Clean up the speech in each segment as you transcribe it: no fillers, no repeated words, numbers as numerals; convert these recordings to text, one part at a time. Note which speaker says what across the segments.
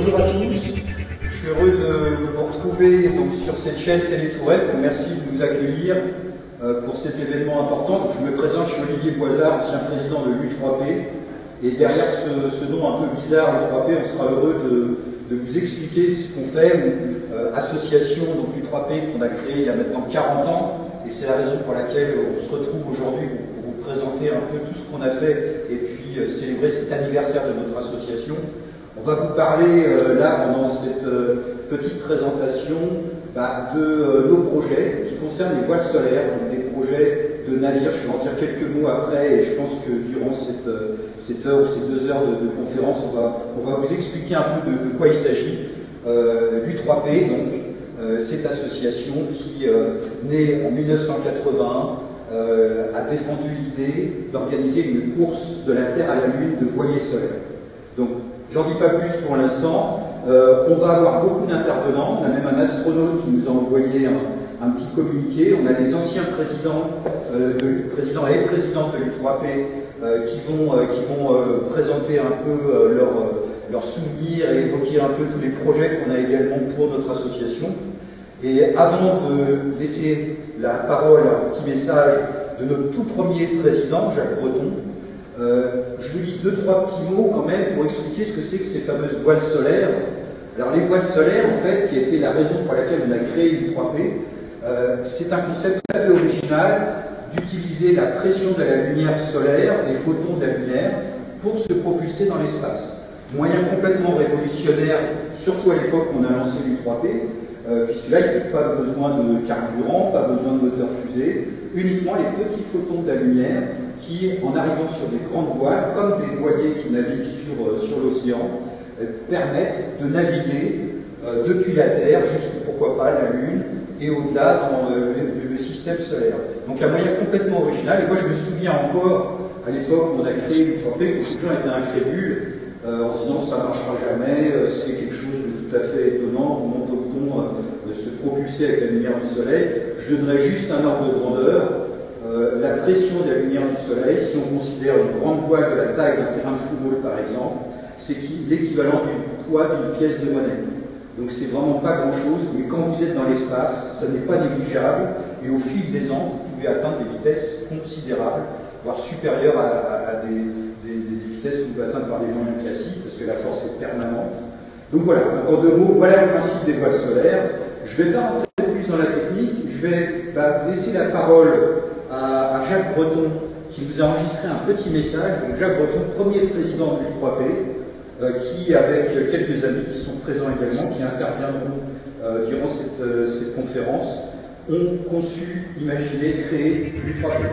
Speaker 1: Bonjour à tous, je suis heureux de vous retrouver donc, sur cette chaîne Télé Tourette. Merci de nous accueillir pour cet événement important. Donc, je me présente, je suis Olivier Boisard, ancien président de l'U3P. Et derrière ce nom un peu bizarre, l'U3P, on sera heureux de vous expliquer ce qu'on fait. Association, donc l'U3P, qu'on a créée il y a maintenant 40 ans. Et c'est la raison pour laquelle on se retrouve aujourd'hui pour vous présenter un peu tout ce qu'on a fait et puis célébrer cet anniversaire de notre association. On va vous parler là, pendant cette petite présentation, de nos projets qui concernent les voiles solaires, donc des projets de navires. Je vais en dire quelques mots après et je pense que durant cette heure ou ces 2 heures de conférence, on va vous expliquer un peu de quoi il s'agit. L'U3P, donc, cette association qui, née en 1981, a défendu l'idée d'organiser une course de la Terre à la Lune de voiliers solaires. Donc, j'en dis pas plus pour l'instant. On va avoir beaucoup d'intervenants. On a même un astronaute qui nous a envoyé un petit communiqué. On a les anciens présidents et présidentes de l'U3P qui vont présenter un peu leurs souvenirs et évoquer un peu tous les projets qu'on a également pour notre association. Et avant de laisser la parole, un petit message de notre tout premier président, Jacques Breton, je vous dis 2-3 petits mots quand même pour expliquer ce que c'est que ces fameuses voiles solaires. Alors les voiles solaires, en fait, qui a été la raison pour laquelle on a créé l'U3P, c'est un concept tout à fait original d'utiliser la pression de la lumière solaire, les photons de la lumière, pour se propulser dans l'espace. Moyen complètement révolutionnaire, surtout à l'époque où on a lancé l'U3P, puisque là, il n'y a pas besoin de carburant, pas besoin de moteur fusée, uniquement les petits photons de la lumière qui, en arrivant sur des grandes voiles, comme des voiliers qui naviguent sur l'océan, permettent de naviguer depuis la Terre jusqu'à, pourquoi pas, la Lune et au-delà dans le système solaire. Donc un moyen complètement original. Et moi, je me souviens encore, à l'époque où on a créé l'U3P, beaucoup de gens étaient incrédules, en disant ça ne marchera jamais, c'est quelque chose de tout à fait étonnant, comment peut-on se propulser avec la lumière du soleil. Je donnerai juste un ordre de grandeur. La pression de la lumière du soleil, si on considère une grande voile de la taille d'un terrain de football par exemple, c'est l'équivalent du poids d'une pièce de monnaie. Donc c'est vraiment pas grand chose, mais quand vous êtes dans l'espace, ça n'est pas négligeable, et au fil des ans, vous pouvez atteindre des vitesses considérables, voire supérieures à des vitesses que vous pouvez atteindre par les moyens classiques, parce que la force est permanente. Donc voilà, en 2 mots, voilà le principe des voiles solaires. Je ne vais pas rentrer plus dans la technique, je vais laisser la parole à Jacques Breton, qui nous a enregistré un petit message. Donc Jacques Breton, premier président de l'U3P, qui, avec quelques amis qui sont présents également, qui interviendront durant cette conférence, ont conçu, imaginé, créé l'U3P.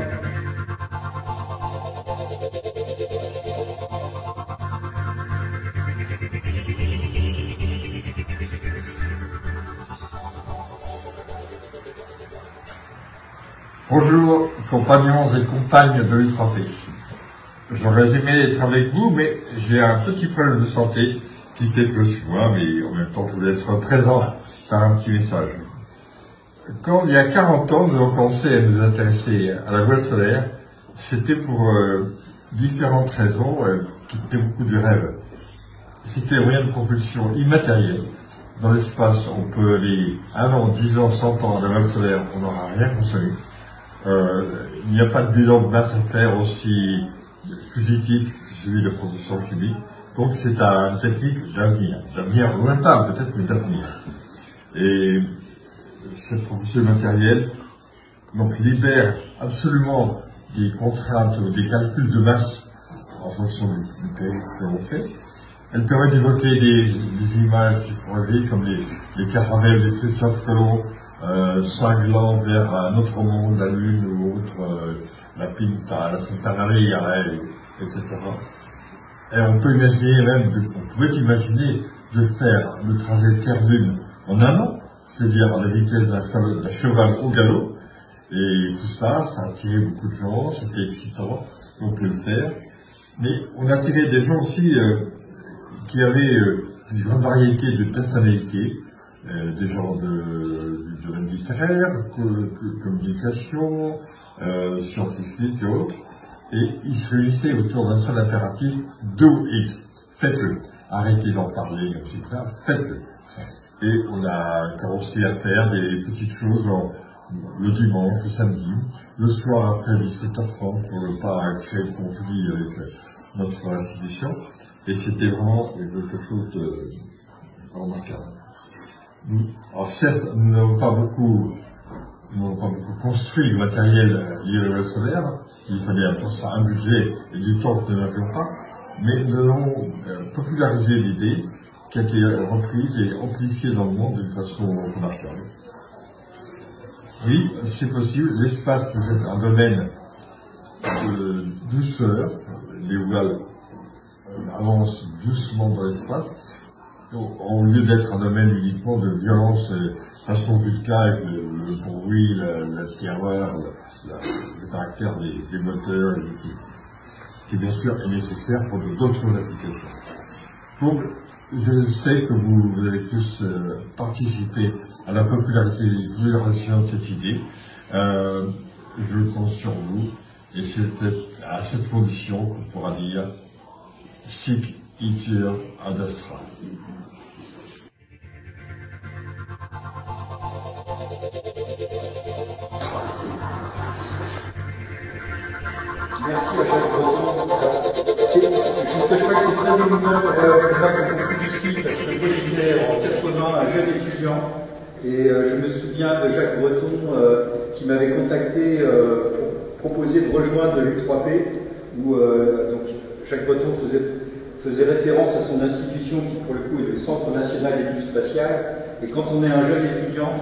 Speaker 2: Bonjour, compagnons et compagnes de l'U3P. J'aurais aimé être avec vous, mais j'ai un petit problème de santé qui fait que je suis loin, mais en même temps je voulais être présent par un petit message. Quand il y a 40 ans, nous avons commencé à nous intéresser à la voile solaire, c'était pour différentes raisons qui étaient beaucoup du rêve. C'était un moyen de propulsion immatériel. Dans l'espace, on peut aller 1 an, 10 ans, 100 ans à la voile solaire, on n'aura rien consommé. Il n'y a pas de bilan de masse à faire aussi fugitif que celui de propulsion chimique. Donc c'est une technique d'avenir lointain peut-être, mais d'avenir. Et cette propulsion matérielle donc libère absolument des contraintes ou des calculs de masse en fonction du périple que l'on fait. Elle permet d'évoquer des images qui font rêver, comme les caravelles de Christophe Colomb, cinglant vers un autre monde, la Lune ou autre, la Pinta, la Santa Maria, etc. Et on peut imaginer même, on pouvait imaginer de faire le trajet Terre-Lune en 1 an, c'est-à-dire à la vitesse d'un cheval au galop. Et tout ça, ça a attiré beaucoup de gens, c'était excitant, on peut le faire. Mais on a attiré des gens aussi qui avaient une grande variété de personnalités, des gens du domaine littéraire, communication, scientifique et autres, et ils se réunissaient autour d'un seul impératif, do it, faites-le. arrêtez d'en parler, etc. Faites-le. Et on a commencé à faire des petites choses le dimanche, le samedi, le soir après 17h30 pour ne pas créer de conflit avec notre institution. Et c'était vraiment quelque chose de remarquable. Alors certes, nous n'avons pas beaucoup construit le matériel lié au solaire. Il fallait pour ça un budget et du temps que nous n'avions pas. Mais nous avons popularisé l'idée qui a été reprise et amplifiée dans le monde d'une façon remarquable. Oui, c'est possible. L'espace peut être un domaine de douceur. Les voiles avancent doucement dans l'espace, au lieu d'être un domaine uniquement de violence façon Vulcain avec le bruit, la terreur, le caractère des moteurs, qui bien sûr est nécessaire pour d'autres applications. Donc, je sais que vous avez tous participé à la popularisation de cette idée. Je compte sur vous, et c'est à cette condition qu'on pourra dire sic itur ad astra.
Speaker 1: Merci à chaque personne. Je ne cache pas que c'est très émouvant qu'on conclue ici, parce que moi j'étais en 80 un jeune étudiant, et je me souviens de Jacques Breton qui m'avait contacté pour proposer de rejoindre l'U3P, où donc Jacques Breton faisait référence à son institution qui pour le coup est le Centre National d'Études Spatiales, et quand on est un jeune étudiant,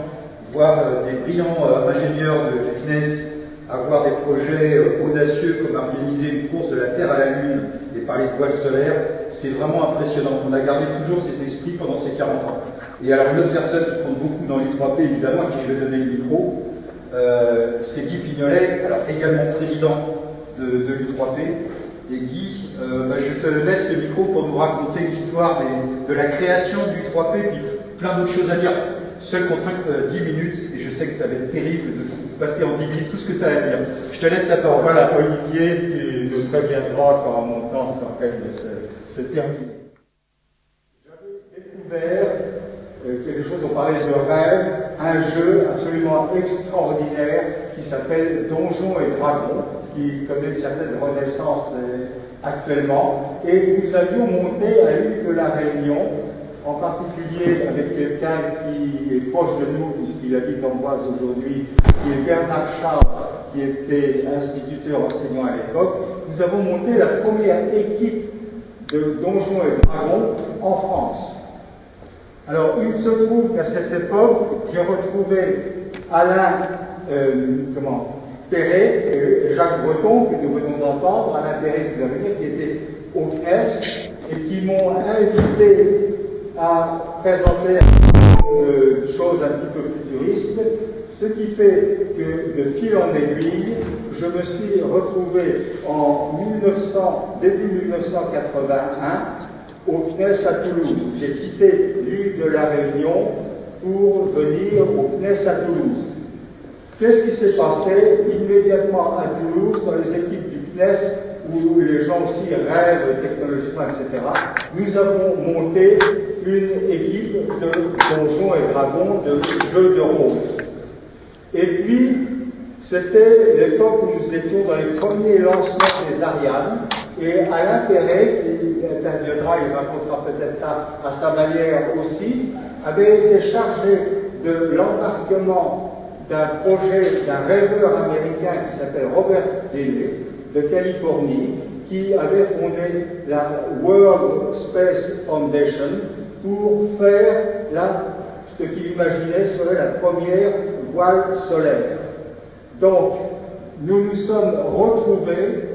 Speaker 1: voir des brillants ingénieurs du CNES avoir des projets audacieux comme organiser une course de la Terre à la Lune et parler de voile solaire, c'est vraiment impressionnant. On a gardé toujours cet esprit pendant ces 40 ans. Et alors une autre personne qui compte beaucoup dans l'U3P, évidemment, à qui je vais donner le micro, c'est Guy Pignolet, alors également président de l'U3P. Et Guy, je te laisse le micro pour nous raconter l'histoire de la création du l'U3P, puis plein d'autres choses à dire. Seule contrainte, 10 minutes, et je sais que ça va être terrible de passer en 10 minutes tout ce que tu as à dire. Je te laisse la parole.
Speaker 3: Voilà, Olivier, tu nous préviendras quand mon temps sera prêt de se terminer. J'avais découvert quelque chose, on parlait de rêve, un jeu absolument extraordinaire qui s'appelle Donjons et Dragons, qui connaît une certaine renaissance actuellement, et nous avions monté à l'île de la Réunion, en particulier avec quelqu'un qui est proche de nous, puisqu'il habite en Boise aujourd'hui, qui est Bernard Charles, qui était instituteur enseignant à l'époque. Nous avons monté la première équipe de Donjons et Dragons en France. Alors, il se trouve qu'à cette époque, j'ai retrouvé Alain Perret et Jacques Breton, que nous venons d'entendre, Alain Perret qui va venir, qui était au CNES, et qui m'ont invité à présenter une chose un petit peu futuriste, ce qui fait que de fil en aiguille, je me suis retrouvé début 1981 au CNES à Toulouse. J'ai quitté l'île de la Réunion pour venir au CNES à Toulouse. Qu'est-ce qui s'est passé? Immédiatement à Toulouse, dans les équipes du CNES, où les gens aussi rêvent technologiquement, etc., nous avons monté une équipe de Donjons et Dragons, de jeux de rôle. Et puis, c'était l'époque où nous étions dans les premiers lancements des Ariane, et Alain Perret, qui interviendra, il racontera peut-être ça à sa manière aussi, avait été chargé de l'embarquement d'un projet d'un rêveur américain qui s'appelle Robert Daley, de Californie, qui avait fondé la World Space Foundation pour faire ce qu'il imaginait serait la première voile solaire. Donc, nous nous sommes retrouvés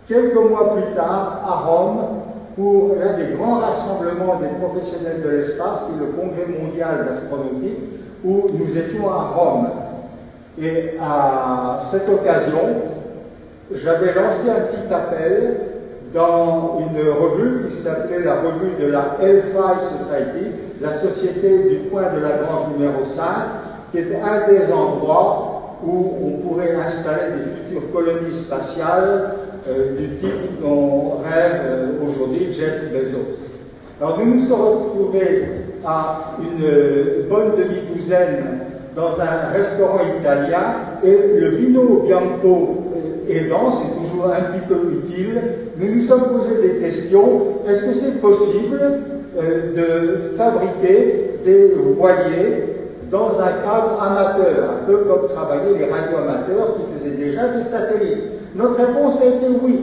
Speaker 3: quelques mois plus tard à Rome pour l'un des grands rassemblements des professionnels de l'espace, qui est le Congrès mondial d'astronautique, où nous étions à Rome. Et à cette occasion, j'avais lancé un petit appel dans une revue qui s'appelait la revue de la L5 Society, la société du coin de la Grange numéro 5, qui est un des endroits où on pourrait installer des futures colonies spatiales du type dont rêve aujourd'hui Jeff Bezos. Alors nous nous sommes retrouvés à une bonne demi-douzaine dans un restaurant italien et le vino bianco aidant, c'est toujours un petit peu utile, nous nous sommes posé des questions. Est-ce que c'est possible de fabriquer des voiliers dans un cadre amateur, un peu comme travaillaient les radioamateurs qui faisaient déjà des satellites? Notre réponse a été oui.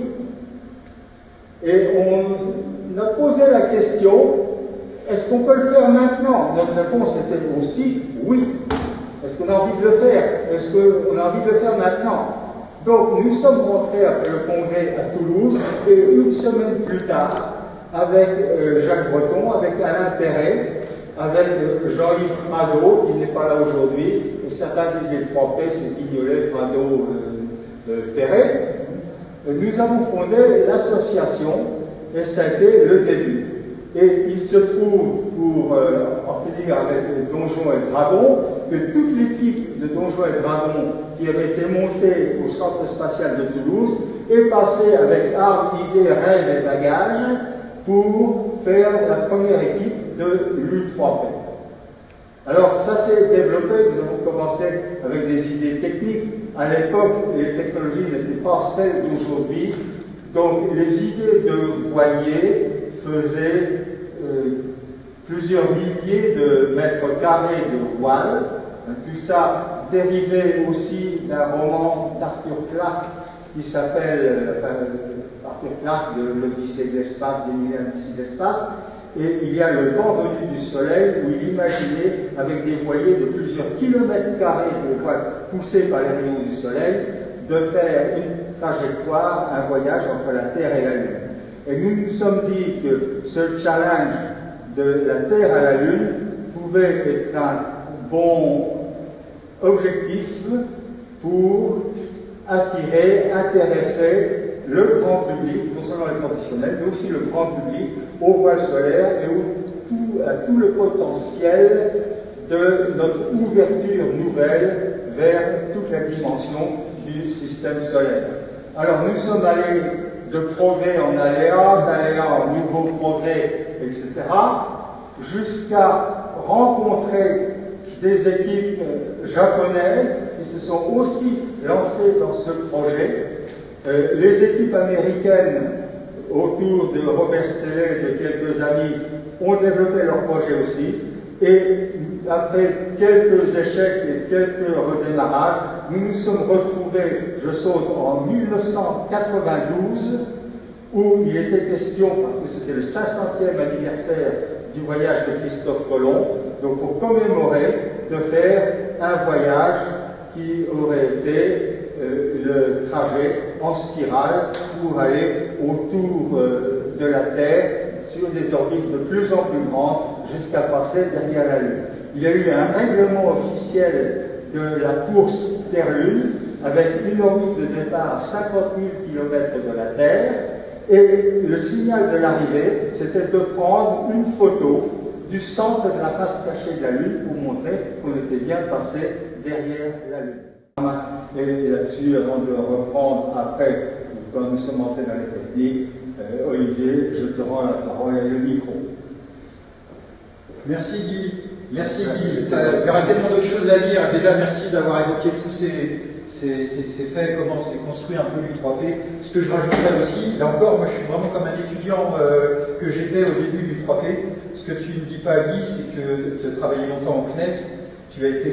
Speaker 3: Et on a posé la question, est-ce qu'on peut le faire maintenant? Notre réponse était aussi oui. Est-ce qu'on a envie de le faire? Est-ce qu'on a envie de le faire maintenant? Donc nous sommes rentrés après le congrès à Toulouse et une semaine plus tard, avec Jacques Breton, avec Alain Perret, avec Jean-Yves Prado, qui n'est pas là aujourd'hui, et certains disent les 3 P, c'est Guignolet, Prado, Perret, nous avons fondé l'association et ça a été le début. Et il se trouve, pour en finir avec Donjons et Dragons, que toute l'équipe de Donjons et Dragons qui avait été montée au Centre spatial de Toulouse est passée avec armes, idées, rêves et bagages pour faire la première équipe de l'U3P. Alors ça s'est développé, nous avons commencé avec des idées techniques. À l'époque, les technologies n'étaient pas celles d'aujourd'hui, donc les idées de voiliers faisaient plusieurs milliers de mètres carrés de voile. Tout ça dérivé aussi d'un roman d'Arthur Clarke qui s'appelle Arthur Clarke de l'Odyssée de l'espace, des milliers d'Odyssées d'espace. Et il y a le vent venu du soleil où il imaginait, avec des voiliers de plusieurs kilomètres carrés de voiles poussés par les rayons du soleil, de faire une trajectoire, un voyage entre la Terre et la Lune. Et nous nous sommes dit que ce challenge de la Terre à la Lune pouvait être un bon objectif pour attirer, intéresser le grand public, non seulement les professionnels, mais aussi le grand public au voile solaire et à tout le potentiel de notre ouverture nouvelle vers toute la dimension du système solaire. Alors nous sommes allés de progrès en aléa, d'aléa en nouveau progrès, etc., jusqu'à rencontrer des équipes japonaises qui se sont aussi lancées dans ce projet. Les équipes américaines, autour de Robert Stellet et de quelques amis, ont développé leur projet aussi. Et après quelques échecs et quelques redémarrages, nous nous sommes retrouvés, je saute en 1992, où il était question, parce que c'était le 500e anniversaire du voyage de Christophe Colomb, donc pour commémorer, de faire un voyage qui aurait été le trajet en spirale pour aller autour de la Terre sur des orbites de plus en plus grandes jusqu'à passer derrière la Lune. Il y a eu un règlement officiel de la course Terre-Lune avec une orbite de départ à 50 000 km de la Terre et le signal de l'arrivée, c'était de prendre une photo du centre de la face cachée de la Lune pour montrer qu'on était bien passé derrière la Lune. Et là-dessus, avant de reprendre après, quand nous sommes entrés dans les techniques, Olivier, je te rends la parole et le micro.
Speaker 1: Merci Guy. Merci Guy. Il y aura tellement d'autres choses à dire. Déjà, merci d'avoir évoqué tous ces faits, comment s'est construit un peu l'U3P. Ce que je rajouterais aussi, là encore, moi je suis vraiment comme un étudiant que j'étais au début de l'U3P. Ce que tu ne dis pas, Guy, c'est que tu as travaillé longtemps au CNES. Tu as été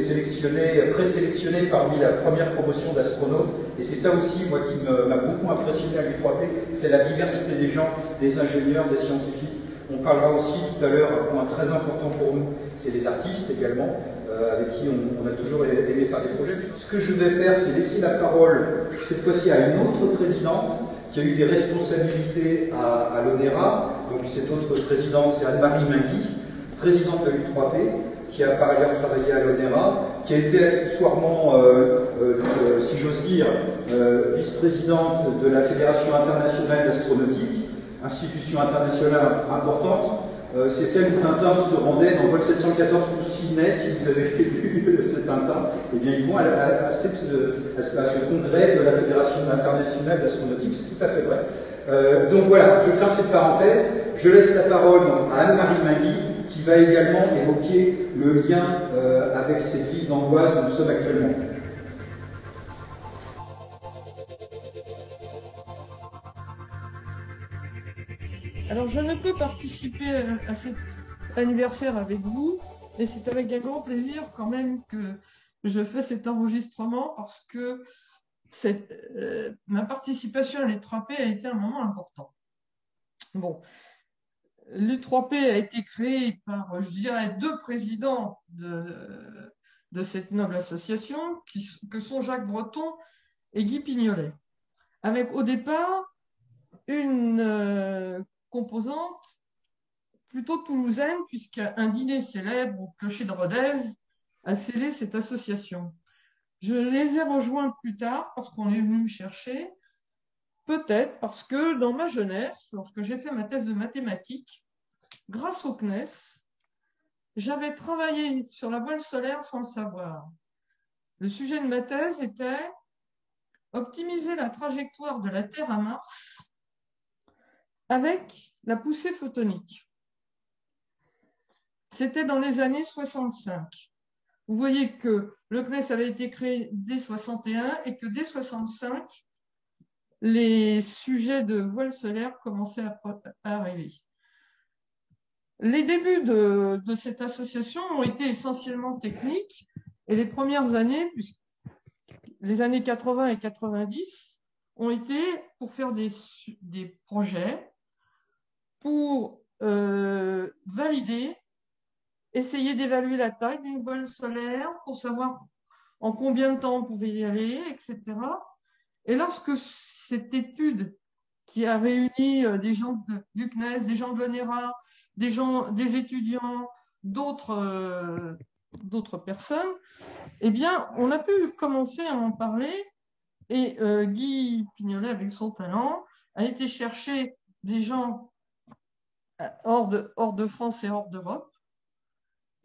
Speaker 1: présélectionné parmi la première promotion d'astronautes. Et c'est ça aussi, moi, qui m'a beaucoup impressionné à l'U3P, c'est la diversité des gens, des ingénieurs, des scientifiques. On parlera aussi tout à l'heure, un point très important pour nous, c'est les artistes également, avec qui on a toujours aimé faire des projets. Ce que je vais faire, c'est laisser la parole, cette fois-ci, à une autre présidente, qui a eu des responsabilités à l'ONERA. Donc cette autre présidente, c'est Anne-Marie Mingui, présidente de l'U3P, qui a par ailleurs travaillé à l'ONERA, qui a été accessoirement, si j'ose dire, vice-présidente de la Fédération internationale d'astronautique, institution internationale importante, c'est celle où Tintin se rendait dans vol 714 pour Sydney. Si vous avez vu ce Tintin, eh bien ils vont à ce congrès de la Fédération internationale d'astronautique, c'est tout à fait vrai. Donc voilà, je ferme cette parenthèse, je laisse la parole à Anne-Marie Mingui, qui va également évoquer le lien avec cette ville d'Amboise où nous sommes actuellement.
Speaker 4: Alors, je ne peux participer à cet anniversaire avec vous, et c'est avec un grand plaisir quand même que je fais cet enregistrement parce que ma participation à l'U3P a été un moment important. Bon, l'U3P a été créé par, je dirais, deux présidents de cette noble association, que sont Jacques Breton et Guy Pignolet, avec au départ une composante plutôt toulousaine, puisqu'un dîner célèbre au clocher de Rodez a scellé cette association. Je les ai rejoints plus tard parce qu'on est venu me chercher, peut-être parce que dans ma jeunesse, lorsque j'ai fait ma thèse de mathématiques, grâce au CNES, j'avais travaillé sur la voile solaire sans le savoir. Le sujet de ma thèse était optimiser la trajectoire de la Terre à Mars avec la poussée photonique. C'était dans les années 65. Vous voyez que le CNES avait été créé dès 61 et que dès 65, les sujets de voile solaire commençaient à arriver. Les débuts de cette association ont été essentiellement techniques et les premières années, les années 80 et 90, ont été pour faire des projets, pour valider, essayer d'évaluer la taille d'une voile solaire, pour savoir en combien de temps on pouvait y aller, etc. Et lorsque cette étude qui a réuni des gens du CNES, des gens de l'ONERA, des étudiants, d'autres personnes, eh bien, on a pu commencer à en parler et Guy Pignolet, avec son talent, a été chercher des gens hors de France et hors d'Europe.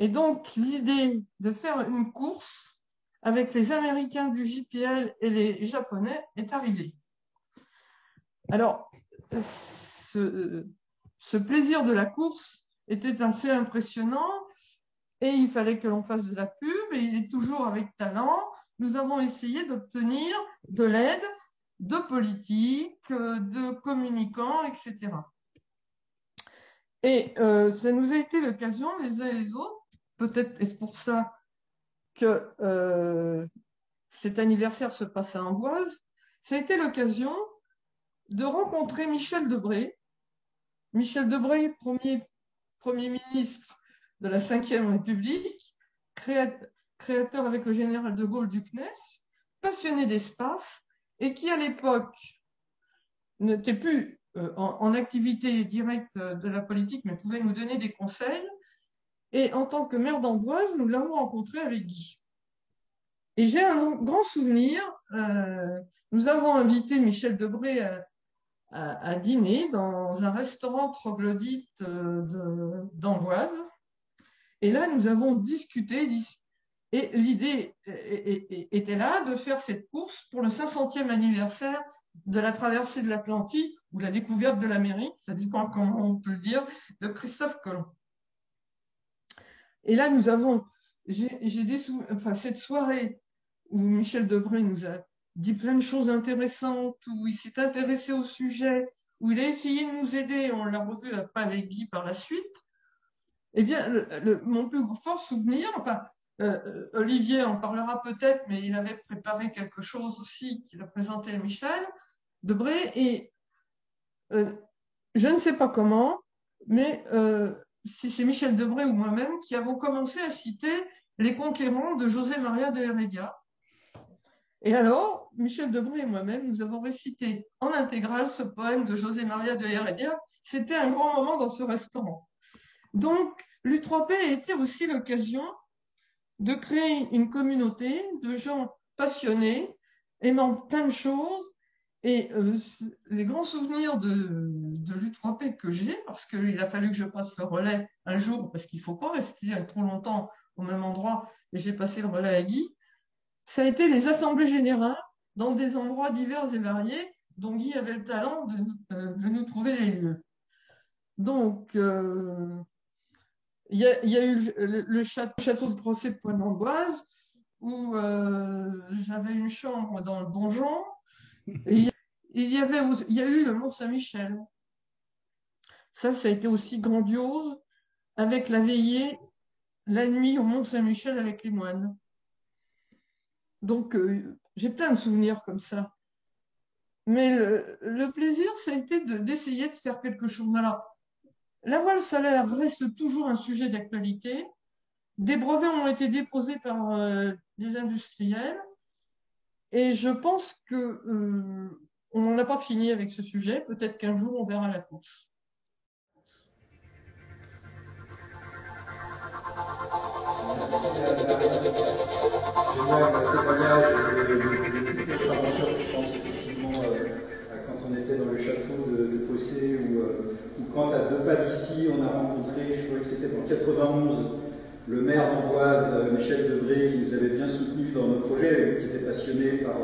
Speaker 4: Et donc, l'idée de faire une course avec les Américains du JPL et les Japonais est arrivée. Alors, ce plaisir de la course était assez impressionnant et il fallait que l'on fasse de la pub et il est toujours avec talent. Nous avons essayé d'obtenir de l'aide de politiques, de communicants, etc. Et ça nous a été l'occasion, les uns et les autres, peut-être est-ce pour ça que cet anniversaire se passe à Amboise, ça a été l'occasion de rencontrer Michel Debré. Michel Debré, premier ministre de la Ve République, créateur avec le général de Gaulle du CNES, passionné d'espace, et qui à l'époque n'était plus en activité directe de la politique, mais pouvait nous donner des conseils. Et en tant que maire d'Amboise, nous l'avons rencontré avec Guy. Et j'ai un grand souvenir, nous avons invité Michel Debré à dîner dans un restaurant troglodyte d'Amboise. Et là, nous avons discuté, et l'idée était là de faire cette course pour le 500e anniversaire de la traversée de l'Atlantique, ou la découverte de l'Amérique, ça dépend comment on peut le dire, de Christophe Colomb. Et là, cette soirée où Michel Debré nous a dit plein de choses intéressantes, où il s'est intéressé au sujet, où il a essayé de nous aider, on l'a revu avec Guy par la suite. Eh bien, mon plus fort souvenir, Olivier en parlera peut-être, mais il avait préparé quelque chose aussi qu'il a présenté à Michel Debré, et je ne sais pas comment, mais si c'est Michel Debré ou moi-même qui avons commencé à citer Les Conquérants de José María de Heredia. Et alors, Michel Debré et moi-même, nous avons récité en intégrale ce poème de José María de Heredia. C'était un grand moment dans ce restaurant. Donc, l'U3P a été aussi l'occasion de créer une communauté de gens passionnés, aimant plein de choses Et les grands souvenirs de l'U3P que j'ai, parce qu'il a fallu que je passe le relais un jour, parce qu'il ne faut pas rester trop longtemps au même endroit, et j'ai passé le relais à Guy, ça a été les assemblées générales dans des endroits divers et variés, dont Guy avait le talent de nous trouver les lieux. Donc, il y a eu le château de procès de Pointe-d'Amboise, où j'avais une chambre dans le donjon, et il y a eu le Mont-Saint-Michel. Ça a été aussi grandiose, avec la veillée la nuit au Mont-Saint-Michel avec les moines. Donc, j'ai plein de souvenirs comme ça. Mais le plaisir, ça a été d'essayer de faire quelque chose. Alors, la voile solaire reste toujours un sujet d'actualité. Des brevets ont été déposés par des industriels. Et je pense que on n'en a pas fini avec ce sujet. Peut-être qu'un jour, on verra la course.
Speaker 1: Génial, le témoignage de toute notre aventure, je pense effectivement à quand on était dans le château de Possé ou quand à 2 pas d'ici on a rencontré, je crois que c'était en 91, le maire d'Amboise, Michel Debré, qui nous avait bien soutenus dans nos projets, qui était passionné par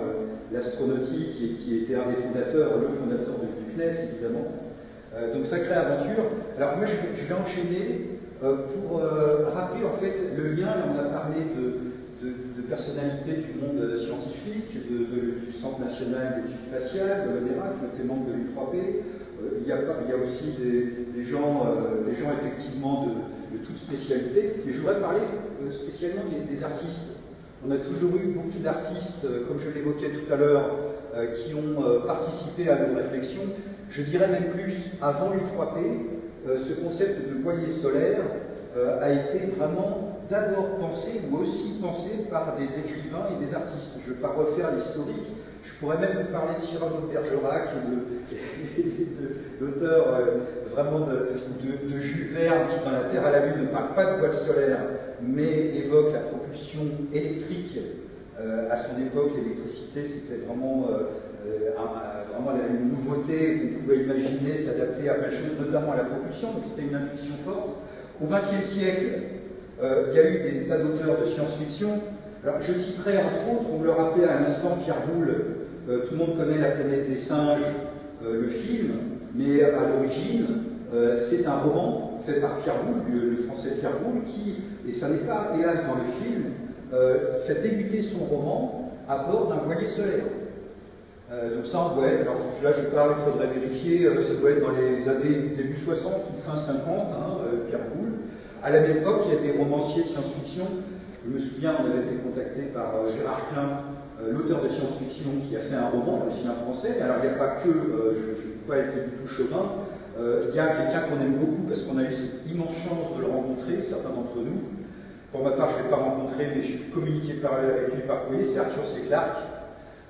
Speaker 1: l'astronautique et qui était un des fondateurs, le fondateur du CNES évidemment. Donc sacrée aventure. Alors moi je vais enchaîner pour rappeler en fait le lien, là on a parlé de personnalités du monde scientifique, du Centre national d'études spatiales, de l'ONERA, qui était membre de l'U3P. Il y a aussi des gens effectivement de toute spécialité. Mais je voudrais parler spécialement des artistes. On a toujours eu beaucoup d'artistes, comme je l'évoquais tout à l'heure, qui ont participé à nos réflexions. Je dirais même plus, avant l'U3P, ce concept de voilier solaire a été vraiment d'abord pensé ou aussi pensé par des écrivains et des artistes. Je ne vais pas refaire l'historique, je pourrais même vous parler de Cyrano de Bergerac et de l'auteur vraiment de Jules Verne qui dans La Terre à la Lune ne parle pas de voile solaire mais évoque la propulsion électrique. À son époque, l'électricité c'était vraiment une nouveauté qu'on pouvait imaginer s'adapter à plein de choses, notamment à la propulsion, donc c'était une intuition forte. Au XXe siècle, il y a eu des tas d'auteurs de science-fiction. Alors, je citerai entre autres, on me le rappelait à l'instant, Pierre Boulle, tout le monde connaît La planète des singes, le film, mais à l'origine, c'est un roman fait par Pierre Boulle, le français Pierre Boulle, qui, et ça n'est pas hélas dans le film, fait débuter son roman à bord d'un voilier solaire. Donc ça en doit être, alors là je parle, il faudrait vérifier, ça doit être dans les années début 60 ou fin 50, Pierre Boulle. À la même époque, il y a des romanciers de science-fiction. Je me souviens, on avait été contacté par Gérard Klein, l'auteur de science-fiction, qui a fait un roman, aussi un français. Alors il n'y a pas que, je ne veux pas être du tout chauvin, il y a quelqu'un qu'on aime beaucoup parce qu'on a eu cette immense chance de le rencontrer, certains d'entre nous. Pour ma part, je ne l'ai pas rencontré, mais j'ai pu communiquer avec lui par courrier, c'est Arthur C. Clarke.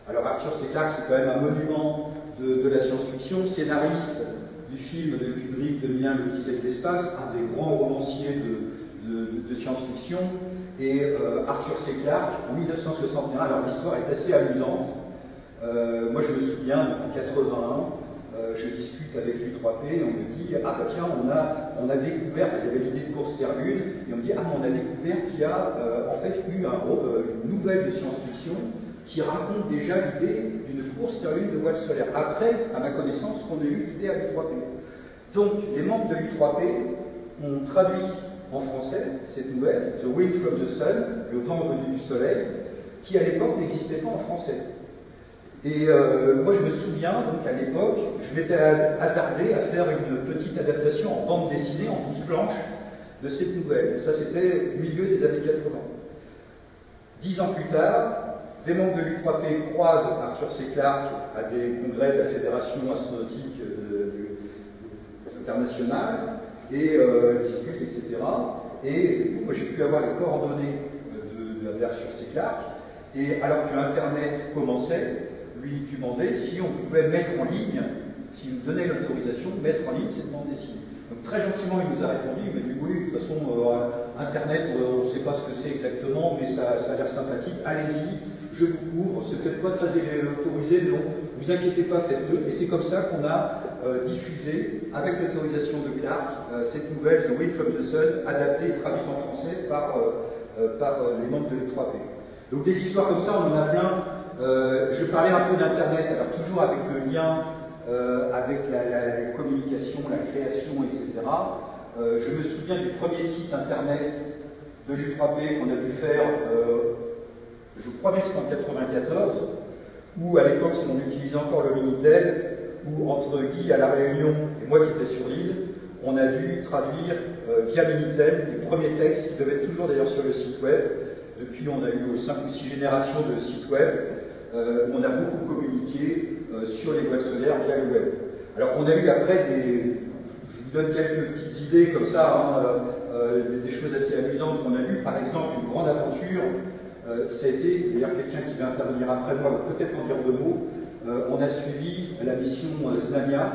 Speaker 1: Alors Arthur C. Clarke, c'est quand même un monument de la science-fiction, scénariste du film de Kubrick 2001, l'Odyssée de l'espace, un des grands romanciers de science-fiction. Et Arthur C. Clarke, en 1961, alors l'histoire est assez amusante. Moi je me souviens, en 81, je discute avec l'U3P et on me dit, ah bah tiens, on a découvert, il y avait l'idée de course Terre-Lune, et on me dit, ah on a découvert qu'il y a en fait eu une nouvelle de science-fiction qui raconte déjà l'idée d'une course Terre-Lune de voile solaire. Après, à ma connaissance, qu'on a eu l'idée à l'U3P. Donc, les membres de l'U3P ont traduit en français cette nouvelle, The Wind from the Sun, le vent venu du soleil, qui à l'époque n'existait pas en français. Et moi je me souviens, donc à l'époque, je m'étais hasardé à faire une petite adaptation en bande dessinée, en 12 planches, de cette nouvelle. Ça c'était au milieu des années 80. 10 ans plus tard, des membres de l'U3P croisent Arthur C. Clarke à des congrès de la Fédération astronautique internationale et discutent, etc. Et du coup, moi j'ai pu avoir les coordonnées d'Arthur C. Clarke. Et alors que Internet commençait, lui demandait si on pouvait mettre en ligne, s'il nous donnait l'autorisation de mettre en ligne cette bande dessinée. Donc très gentiment, il nous a répondu, il m'a dit oui, de toute façon, Internet, on ne sait pas ce que c'est exactement, mais ça a l'air sympathique, allez-y, je vous couvre, c'est peut-être pas très autorisé, mais vous inquiétez pas, faites-le. Et c'est comme ça qu'on a diffusé, avec l'autorisation de Clark, cette nouvelle The Wind from the Sun, adaptée et traduite en français par les membres de l'U3P. Donc des histoires comme ça, on en a plein. Je parlais un peu d'Internet, alors toujours avec le lien avec la communication, la création, etc. Je me souviens du premier site Internet de l'U3P qu'on a dû faire, je crois bien que c'était en 1994, où à l'époque, on utilisait encore le Minitel, où entre Guy à La Réunion et moi qui étais sur l'île, on a dû traduire via Minitel les premiers textes qui devaient être toujours d'ailleurs sur le site web. Depuis, on a eu 5 ou 6 générations de sites web. On a beaucoup communiqué sur les voiles solaires via le web. Alors, on a eu après je vous donne quelques petites idées comme ça, des choses assez amusantes qu'on a eues. Par exemple, une grande aventure, ça a été, d'ailleurs quelqu'un qui va intervenir après moi va peut-être en dire 2 mots, on a suivi la mission Znamia,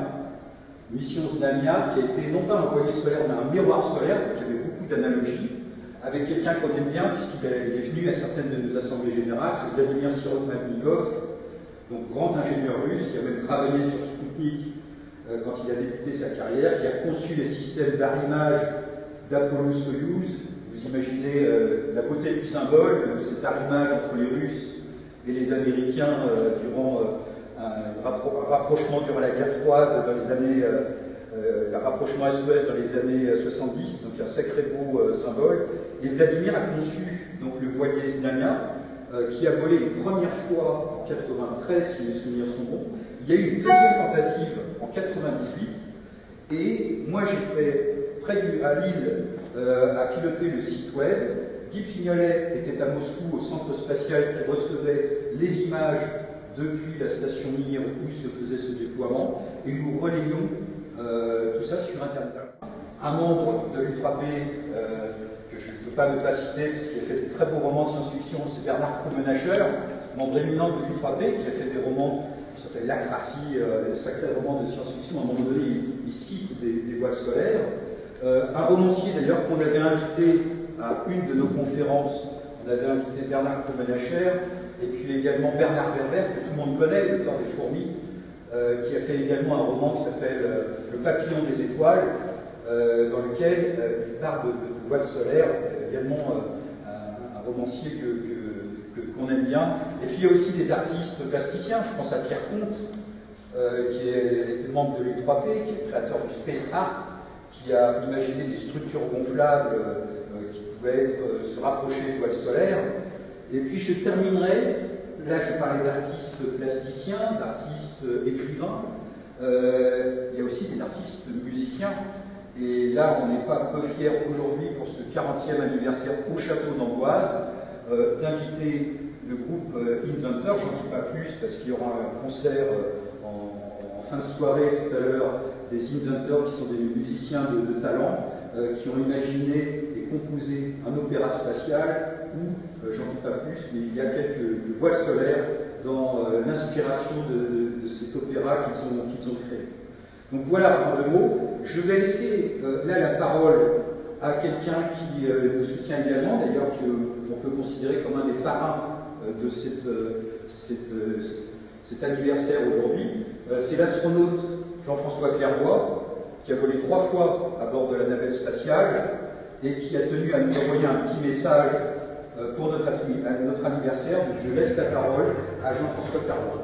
Speaker 1: qui a été non pas un voilier solaire, mais un miroir solaire, qui avait beaucoup d'analogies, avec quelqu'un qu'on aime bien, puisqu'il est venu à certaines de nos assemblées générales, c'est Vladimir Sirotmaknikov, donc grand ingénieur russe, qui a même travaillé sur Sputnik quand il a débuté sa carrière, qui a conçu les systèmes d'arrimage d'Apollo-Soyouz. Vous imaginez la beauté du symbole, cet arrimage entre les Russes et les Américains durant un rapprochement durant la guerre froide dans les années, un rapprochement est-ouest dans les années 70, donc un sacré beau symbole. Et Vladimir a conçu donc le voilier Znamia, qui a volé une première fois en 93, si mes souvenirs sont bons. Il y a eu une deuxième tentative en 98, et moi j'étais à Lille à piloter le site web. Guy Pignolet était à Moscou au centre spatial qui recevait les images depuis la station Mir où se faisait ce déploiement, et nous relayons tout ça sur Internet. Un membre de l'U3P que je ne peux pas ne pas citer, parce qu'il a fait des très beaux romans de science-fiction, c'est Bernard Krummenacher, membre éminent de l'U3P, qui a fait des romans qui s'appellent L'Acratie, des sacrés romans de science-fiction. À un moment donné, il cite des voiles solaires. Un romancier d'ailleurs qu'on avait invité à une de nos conférences, on avait invité Bernard Krummenacher, et puis également Bernard Werber, que tout le monde connaît, l'auteur des Fourmis, qui a fait également un roman qui s'appelle Le papillon des étoiles, dans lequel il parle de voiles solaires, également un romancier qu'on aime bien. Et puis il y a aussi des artistes plasticiens, je pense à Pierre Comte, qui était membre de l'U3P, qui est créateur du Space Art, qui a imaginé des structures gonflables qui pouvaient se rapprocher de voiles solaires. Et puis je terminerai, là je parlais d'artistes plasticiens, d'artistes écrivains, il y a aussi des artistes musiciens, et là on n'est pas peu fiers aujourd'hui pour ce 40e anniversaire au Château d'Amboise, d'inviter le groupe Inventor. J'en dis pas plus parce qu'il y aura un concert en fin de soirée tout à l'heure, des Inventors qui sont des musiciens de talent, qui ont imaginé et composé un opéra spatial où, j'en dis pas plus, mais il y a quelques voiles solaires dans l'inspiration de cet opéra qu'ils ont créé. Donc voilà en 2 mots. Je vais laisser là la parole à quelqu'un qui nous soutient également, d'ailleurs qu'on peut considérer comme un des parrains de cet anniversaire aujourd'hui. C'est l'astronaute Jean-François Clairvoy, qui a volé 3 fois à bord de la navette spatiale et qui a tenu à nous envoyer un petit message pour notre anniversaire. Donc je laisse la parole à Jean-François Clairvoy.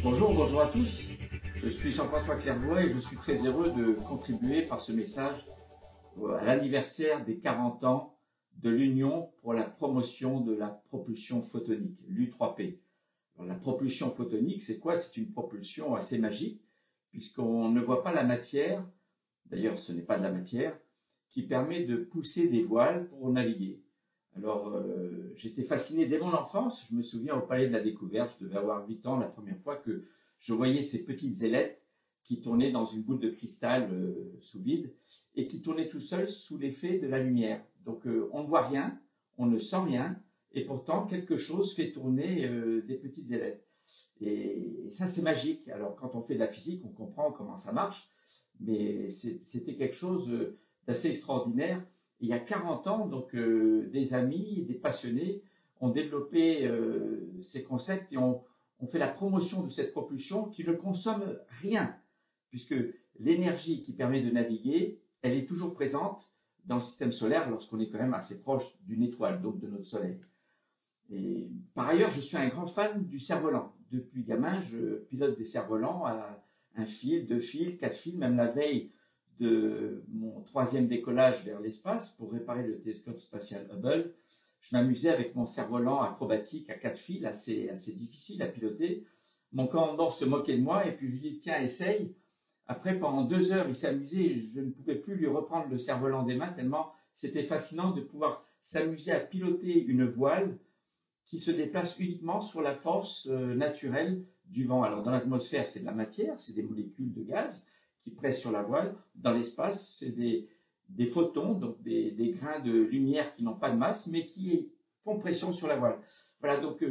Speaker 5: Bonjour à tous. Je suis Jean-François Clairvoy et je suis très heureux de contribuer par ce message à l'anniversaire des 40 ans de l'Union pour la promotion de la propulsion photonique, l'U3P. Alors, la propulsion photonique, c'est quoi? C'est une propulsion assez magique, puisqu'on ne voit pas la matière, d'ailleurs ce n'est pas de la matière, qui permet de pousser des voiles pour naviguer. Alors, j'étais fasciné dès mon enfance. Je me souviens au Palais de la Découverte, je devais avoir 8 ans la première fois que je voyais ces petites ailettes qui tournaient dans une boule de cristal sous vide et qui tournaient tout seuls sous l'effet de la lumière. Donc, on ne voit rien, on ne sent rien, et pourtant, quelque chose fait tourner des petites ailettes. Et ça, c'est magique. Alors, quand on fait de la physique, on comprend comment ça marche, mais c'était quelque chose d'assez extraordinaire. Et il y a 40 ans, donc, des amis, des passionnés ont développé ces concepts et ont fait la promotion de cette propulsion qui ne consomme rien, puisque l'énergie qui permet de naviguer, elle est toujours présente dans le système solaire lorsqu'on est quand même assez proche d'une étoile, donc de notre Soleil. Et par ailleurs, je suis un grand fan du cerf-volant. Depuis gamin, je pilote des cerfs-volants à un fil, 2 fils, 4 fils, même la veille de mon 3e décollage vers l'espace pour réparer le télescope spatial Hubble. Je m'amusais avec mon cerf-volant acrobatique à 4 fils, assez difficile à piloter. Mon commandant se moquait de moi et puis je lui dis tiens, essaye. Après, pendant 2 heures, il s'amusait et je ne pouvais plus lui reprendre le cerf-volant des mains tellement c'était fascinant de pouvoir s'amuser à piloter une voile qui se déplace uniquement sur la force naturelle du vent. Alors dans l'atmosphère, c'est de la matière, c'est des molécules de gaz qui pressent sur la voile. Dans l'espace, c'est des photons, donc des grains de lumière qui n'ont pas de masse, mais qui font pression sur la voile. Voilà, donc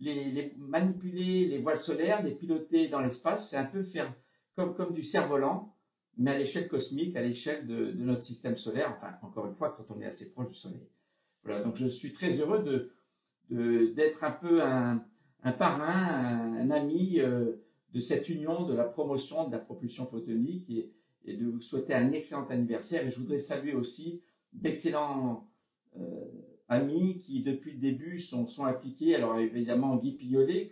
Speaker 5: les manipuler les voiles solaires, les piloter dans l'espace, c'est un peu faire comme du cerf-volant, mais à l'échelle cosmique, à l'échelle de notre système solaire, enfin, encore une fois, quand on est assez proche du Soleil. Voilà, donc je suis très heureux d'être un peu un parrain, un ami de cette union de la promotion de la propulsion photonique et de vous souhaiter un excellent anniversaire. Et je voudrais saluer aussi d'excellents amis qui, depuis le début, sont impliqués. Alors évidemment, Guy Pignolet,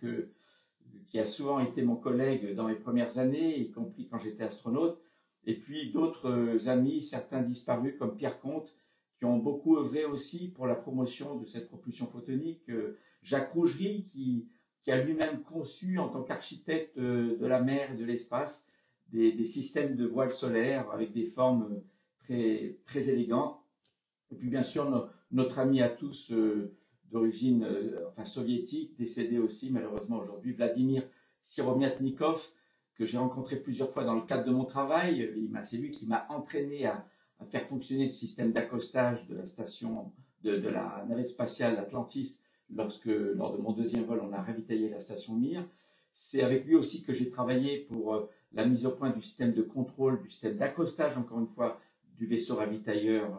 Speaker 5: qui a souvent été mon collègue dans mes premières années, y compris quand j'étais astronaute, et puis d'autres amis, certains disparus comme Pierre Comte, qui ont beaucoup œuvré aussi pour la promotion de cette propulsion photonique. Jacques Rougerie, qui a lui-même conçu en tant qu'architecte de la mer et de l'espace des systèmes de voiles solaires avec des formes très, très élégantes. Et puis bien sûr, notre ami à tous d'origine soviétique, décédé aussi malheureusement aujourd'hui, Vladimir Siromiatnikov, que j'ai rencontré plusieurs fois dans le cadre de mon travail. C'est lui qui m'a entraîné à faire fonctionner le système d'accostage de la station, de la navette spatiale Atlantis, lors de mon 2e vol, on a ravitaillé la station Mir. C'est avec lui aussi que j'ai travaillé pour la mise au point du système de contrôle, du système d'accostage, encore une fois, du vaisseau ravitailleur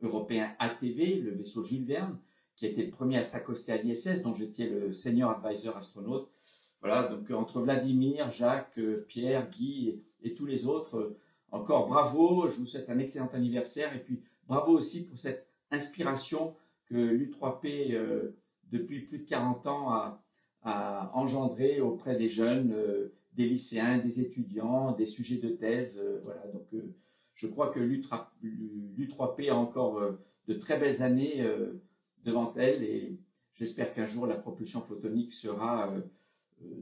Speaker 5: européen ATV, le vaisseau Jules Verne, qui a été le premier à s'accoster à l'ISS, dont j'étais le senior advisor astronaute. Voilà, donc entre Vladimir, Jacques, Pierre, Guy et tous les autres, encore bravo, je vous souhaite un excellent anniversaire et puis bravo aussi pour cette inspiration que l'U3P, depuis plus de 40 ans, a engendré auprès des jeunes, des lycéens, des étudiants, des sujets de thèse. Voilà, donc je crois que l'U3P a encore de très belles années devant elle et j'espère qu'un jour la propulsion photonique sera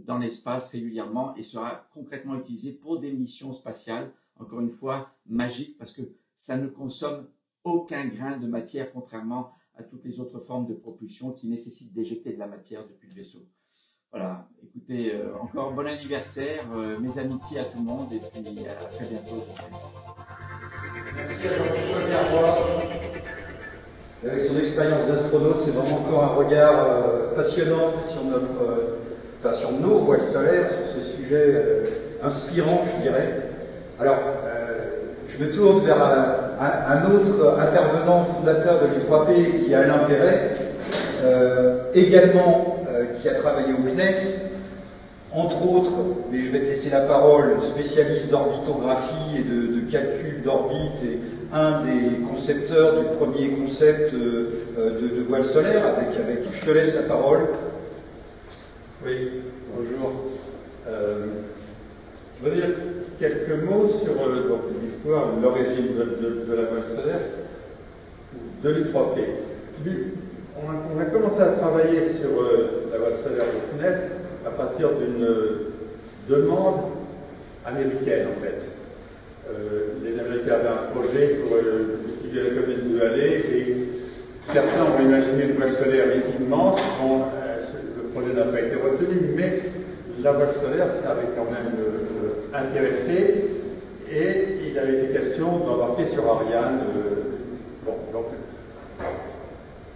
Speaker 5: dans l'espace régulièrement et sera concrètement utilisée pour des missions spatiales, encore une fois, magiques, parce que ça ne consomme aucun grain de matière, contrairement à toutes les autres formes de propulsion qui nécessitent d'éjecter de la matière depuis le vaisseau. Voilà, écoutez, encore bon anniversaire, mes amitiés à tout le monde, et puis à très bientôt.
Speaker 1: Merci à Jean-François Clairvoy. Avec son expérience d'astronaute, c'est vraiment encore un regard passionnant sur nos voiles solaires, sur ce sujet inspirant, je dirais. Alors, je me tourne vers un autre intervenant fondateur de l'U3P, qui est Alain Perret, également qui a travaillé au CNES, entre autres, mais je vais te laisser la parole, spécialiste d'orbitographie et de calcul d'orbite, et un des concepteurs du premier concept de voile solaire, je te laisse la parole.
Speaker 6: Oui, bonjour. Je veux dire quelques mots sur l'histoire, l'origine de la voile solaire, de l'U3P. On a commencé à travailler sur la voile solaire du CNES à partir d'une demande américaine, en fait. Les Américains avaient un projet pour étudier la comète de Halley et certains ont imaginé une voile solaire immense. Bon, le projet n'a pas été retenu, mais la voile solaire, ça avait quand même intéressé et il avait été question d'embarquer sur Ariane. Donc,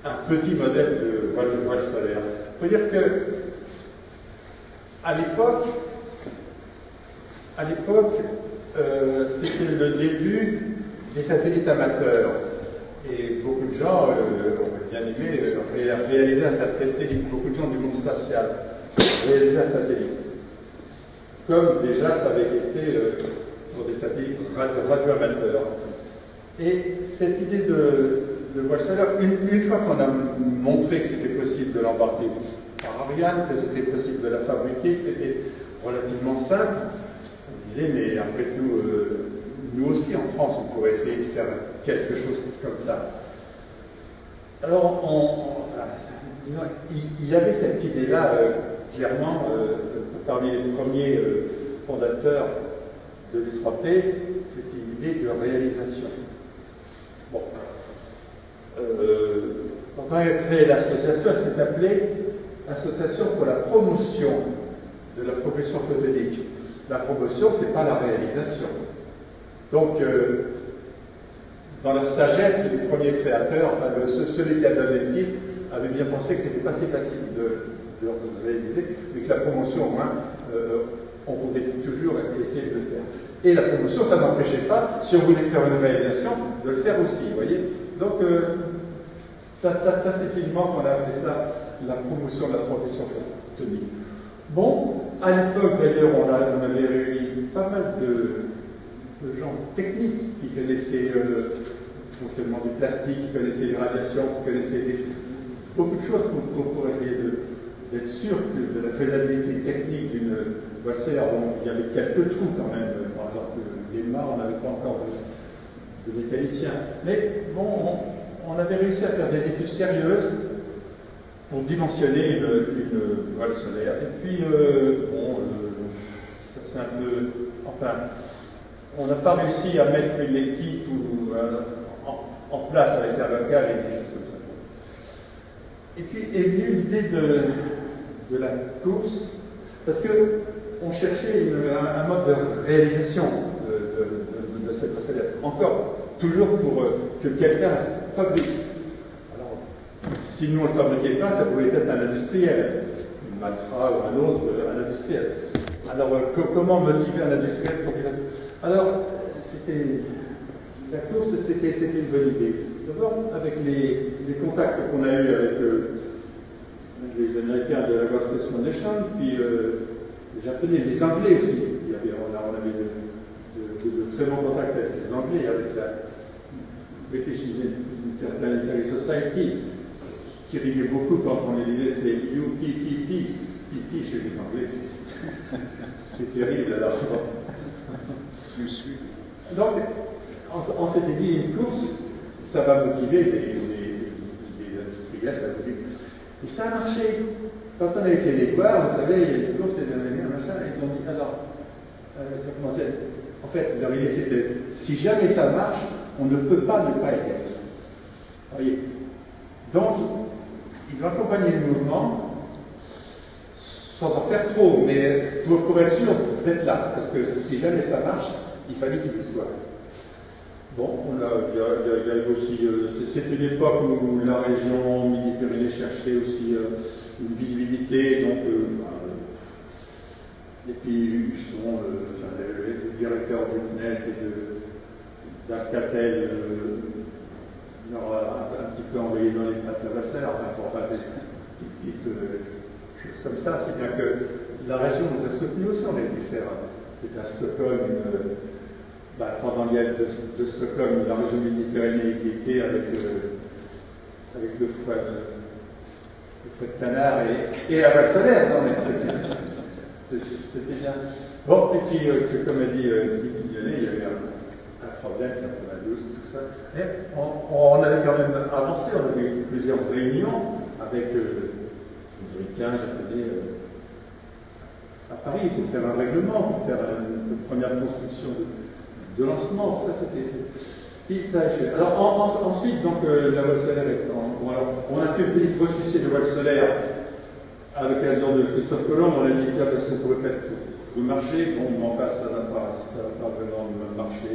Speaker 6: un petit modèle de voile solaire. Il faut dire que à l'époque, c'était le début des satellites amateurs. Et beaucoup de gens ont bien aimé réaliser un satellite. Beaucoup de gens du monde spatial réaliser un satellite. Comme déjà ça avait été fait pour des satellites radioamateurs. Et cette idée de voile solaire, une fois qu'on a montré que c'était possible de l'embarquer par Ariane, que c'était possible de la fabriquer, que c'était relativement simple, on disait, mais après tout, nous aussi en France, on pourrait essayer de faire quelque chose comme ça. Alors, disons, il y avait cette idée-là, clairement, parmi les premiers fondateurs de l'U3P, c'était une idée de réalisation. Bon. Quand on a créé l'association, elle s'est appelée Association pour la promotion de la propulsion photonique. La promotion, c'est pas la réalisation. Donc, dans leur sagesse, les premiers créateurs, enfin celui qui a donné le titre, avait bien pensé que c'était pas si facile de réaliser, mais que la promotion, au moins, on pouvait toujours essayer de le faire. Et la promotion, ça n'empêchait pas, si on voulait faire une réalisation, de le faire aussi, vous voyez. Donc, tacitement, qu'on a appelé ça la promotion de la propulsion photonique. Bon, à l'époque, d'ailleurs, on avait réuni pas mal de gens techniques qui connaissaient le fonctionnement du plastique, qui connaissaient les radiations, qui connaissaient beaucoup de choses pour essayer d'être sûr de la faisabilité technique d'une voile solaire. Bon, il y avait quelques trous quand même. Par exemple, les mâts, on n'avait pas encore de mécaniciens. Mais bon, on avait réussi à faire des études sérieuses pour dimensionner une voile solaire. Et puis, ça c'est un peu... Enfin, on n'a pas réussi à mettre une équipe en place avec Interlocal et des choses comme ça. Et puis est venue l'idée de la course, parce qu'on cherchait un mode de réalisation de cette voile solaire. Encore, toujours pour que quelqu'un la fabrique. Alors, si nous on ne le fabriquait pas, ça pouvait être un industriel, une Matra ou un autre, un industriel. Alors, comment motiver un industriel pour qu'il... Alors, la course, c'était une bonne idée. D'abord, avec les contacts qu'on a eus avec les Américains de la Gulf Coast Foundation, puis les Japonais, les Anglais aussi. On avait de très bons contacts avec les Anglais, avec la British Interplanetary Society, qui riait beaucoup quand on les disait c'est UPPP. Pipi chez les Anglais, c'est terrible alors. Je suis. Donc, on s'était dit une course, ça va motiver les industriels, ça va motiver. Et ça a marché. Quand on a été les voir, vous savez, il y a une course, il y a un machin, ils ont dit alors, ça commençait. En fait, leur idée c'était si jamais ça marche, on ne peut pas ne pas y être. Vous voyez. Donc, ils ont accompagné le mouvement. Sans en faire trop, mais pour être sûr d'être là, parce que si jamais ça marche, il fallait qu'ils y soient. Bon, il y a aussi, c'était une époque où la région Midi-Pyrénées cherchait aussi une visibilité, donc, et puis le directeur du CNES et d'Alcatel leur a un petit peu envoyé dans les pattes la valseur, enfin pour faire des petites choses comme ça, c'est bien que la région nous a soutenus aussi, on a été faire, c'était à Stockholm, pendant l'IEL de Stockholm, la région Midi-Pyrénées qui était avec le foie de canard et la voile solaire, non mais c'était bien. Bon, et puis, comme a dit Dick Mignonnet, il y avait un problème, 92, tout ça, mais on avait quand même avancé, on avait eu plusieurs réunions avec Américains, Japonais, à Paris, pour faire un règlement, pour faire une première construction de lancement, ça c'était. Puis ça a fait. Alors ensuite, donc la voile solaire étant. Bon, alors, on a fait une petite ressucée de voile solaire à l'occasion de Christophe Colomb, on a dit que ça pourrait peut-être marcher. Bon, en face, ça va pas vraiment marcher.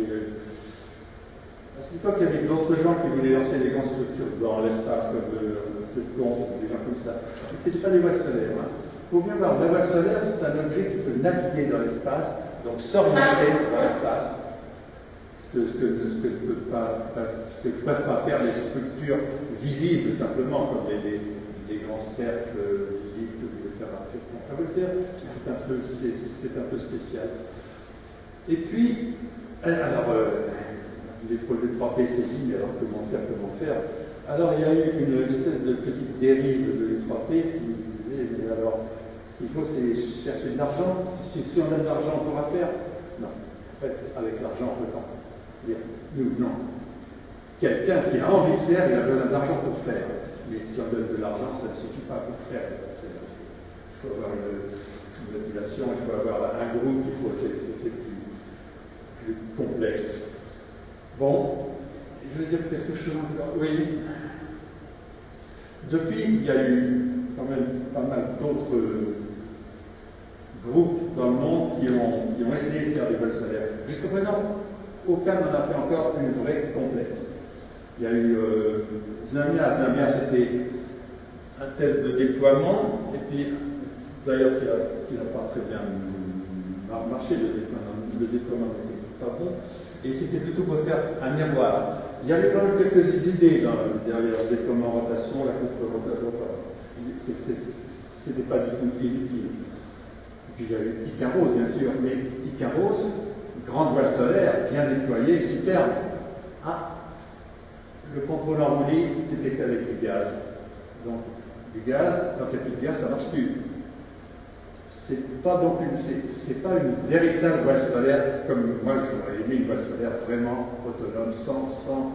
Speaker 6: À cette époque, il y avait d'autres gens qui voulaient lancer des grandes structures dans l'espace, comme des gens comme ça. C'est pas des voiles solaires. Il faut bien voir, la voile solaire, c'est un objet qui peut naviguer dans l'espace, donc s'orienter dans l'espace. que ne peuvent pas faire les structures visibles simplement, comme les grands cercles visibles que vous pouvez faire à c'est un peu spécial. Et puis, alors, les 3P saisis, alors comment faire? Alors, il y a eu une espèce de petite dérive de l'U3P qui disait, mais alors, ce qu'il faut, c'est chercher de l'argent. Si on a de l'argent, on pourra faire. Non, en fait, avec l'argent, on ne peut pas. Nous, non. Quelqu'un qui a envie de faire, il a besoin d'argent pour faire. Mais si on donne de l'argent, ça ne suffit pas pour faire. Il faut avoir une motivation, il faut avoir un groupe, c'est plus complexe. Bon, je vais dire quelque chose encore. Oui. Depuis, il y a eu quand même pas mal d'autres groupes dans le monde qui ont essayé de faire des vols solaires. Jusqu'à présent, aucun n'en a fait encore une vraie complète. Il y a eu Znamia, c'était un test de déploiement, et puis d'ailleurs qui n'a pas très bien marché, le déploiement n'était pas bon, et c'était plutôt pour faire un miroir. Il y avait quand même quelques idées derrière le déploiement en rotation, la contre-rotation, c'était pas du tout inutile. Et puis il y avait Icaros, bien sûr, mais Icaros, grande voile solaire, bien déployée, superbe. Ah, le contrôle en roulis, c'était fait avec du gaz. Donc, du gaz, quand il n'y a plus de gaz, ça ne marche plus. C'est pas une véritable voile solaire, comme moi j'aurais aimé une voile solaire vraiment autonome, sans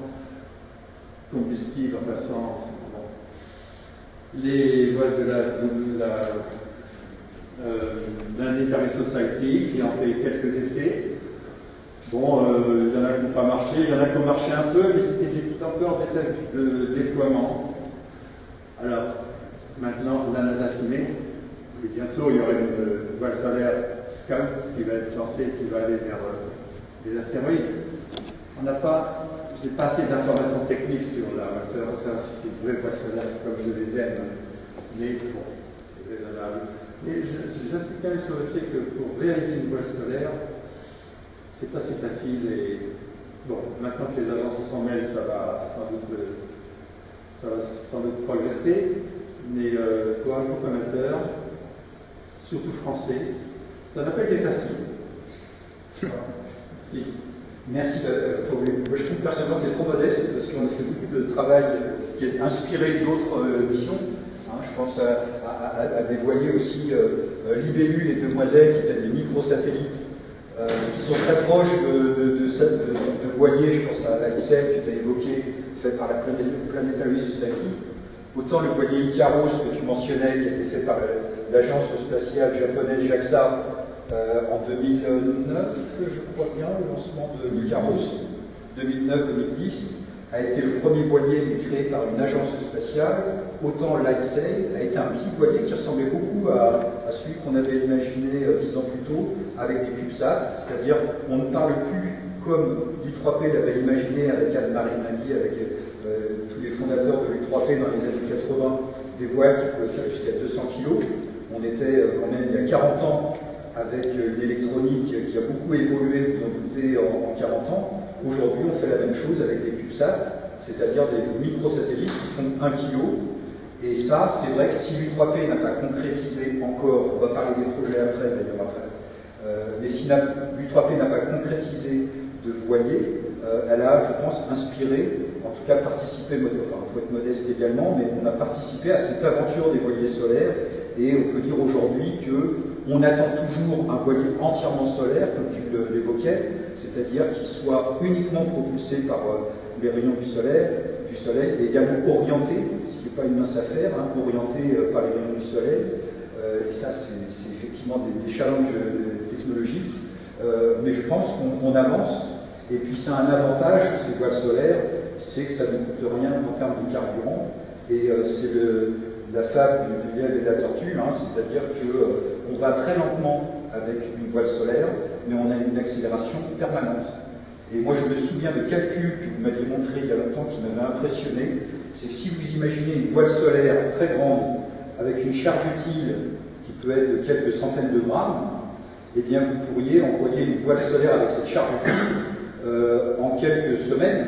Speaker 6: combustible, enfin sans. Bon. Les voiles de l'Unitary Society qui ont fait quelques essais. Bon, il y en a qui n'ont pas marché, il y en a qui ont marché un peu, mais c'était encore des tests de déploiement. Alors, maintenant, la NASA s'y met, et bientôt il y aura une voile solaire Scout qui va être lancée, qui va aller vers les astéroïdes. J'ai pas assez d'informations techniques sur la voile solaire, pour savoir si c'est une vraie voile solaire comme je les aime, mais bon, c'est raisonnable. Mais j'insiste quand même sur le fait que pour réaliser une voile solaire, c'est pas si facile et bon, maintenant que les agences s'en mêlent, ça va sans doute progresser, mais pour un groupe amateur, surtout français, ça n'a pas été facile.
Speaker 1: Si. Merci. Je trouve personnellement que c'est trop modeste parce qu'on a fait beaucoup de travail qui est inspiré d'autres missions. Je pense à des voiliers aussi, Libellule et Demoiselle, qui étaient des microsatellites. Qui sont très proches de voiliers, je pense à l'Axel que tu as évoqué, fait par la Planetary Society. Autant le voilier Icaros que tu mentionnais, qui a été fait par l'agence spatiale japonaise JAXA en 2009, je crois bien, le lancement de l'Icaros, 2009-2010, a été le premier voilier créé par une agence spatiale. Autant l'Axel a été un petit voilier qui ressemblait beaucoup à celui qu'on avait imaginé 10 ans plus tôt, avec des CubeSats, c'est-à-dire on ne parle plus comme l'U3P l'avait imaginé avec Anne-Marie Magui, avec tous les fondateurs de l'U3P dans les années 80, des voiles qui pouvaient faire jusqu'à 200 kg. On était quand même il y a 40 ans avec une électronique qui a beaucoup évolué, vous en doutez, en 40 ans. Aujourd'hui, on fait la même chose avec des CubeSats, c'est-à-dire des microsatellites qui font 1 kg. Et ça, c'est vrai que si l'U3P n'a pas concrétisé encore, on va parler des projets après, d'ailleurs après, mais si l'U3P n'a pas concrétisé de voilier, elle a, je pense, inspiré, en tout cas participé, enfin il faut être modeste également, mais on a participé à cette aventure des voiliers solaires, et on peut dire aujourd'hui qu'on attend toujours un voilier entièrement solaire, comme tu l'évoquais, c'est-à-dire qu'il soit uniquement propulsé par les rayons du soleil, et également orienté, ce qui n'est pas une mince affaire, orienté par les rayons du soleil. Et ça, c'est effectivement des challenges technologiques, mais je pense qu'on avance. Et puis, c'est un avantage, ces voiles solaires, c'est que ça ne coûte rien en termes de carburant. Et c'est la fable du lièvre et de la tortue, c'est-à-dire qu'on va très lentement avec une voile solaire, mais on a une accélération permanente. Et moi, je me souviens de calculs que vous m'aviez montré il y a longtemps qui m'avaient impressionné. C'est que si vous imaginez une voile solaire très grande, avec une charge utile qui peut être de quelques centaines de grammes, eh bien, vous pourriez envoyer une voile solaire avec cette charge utile en quelques semaines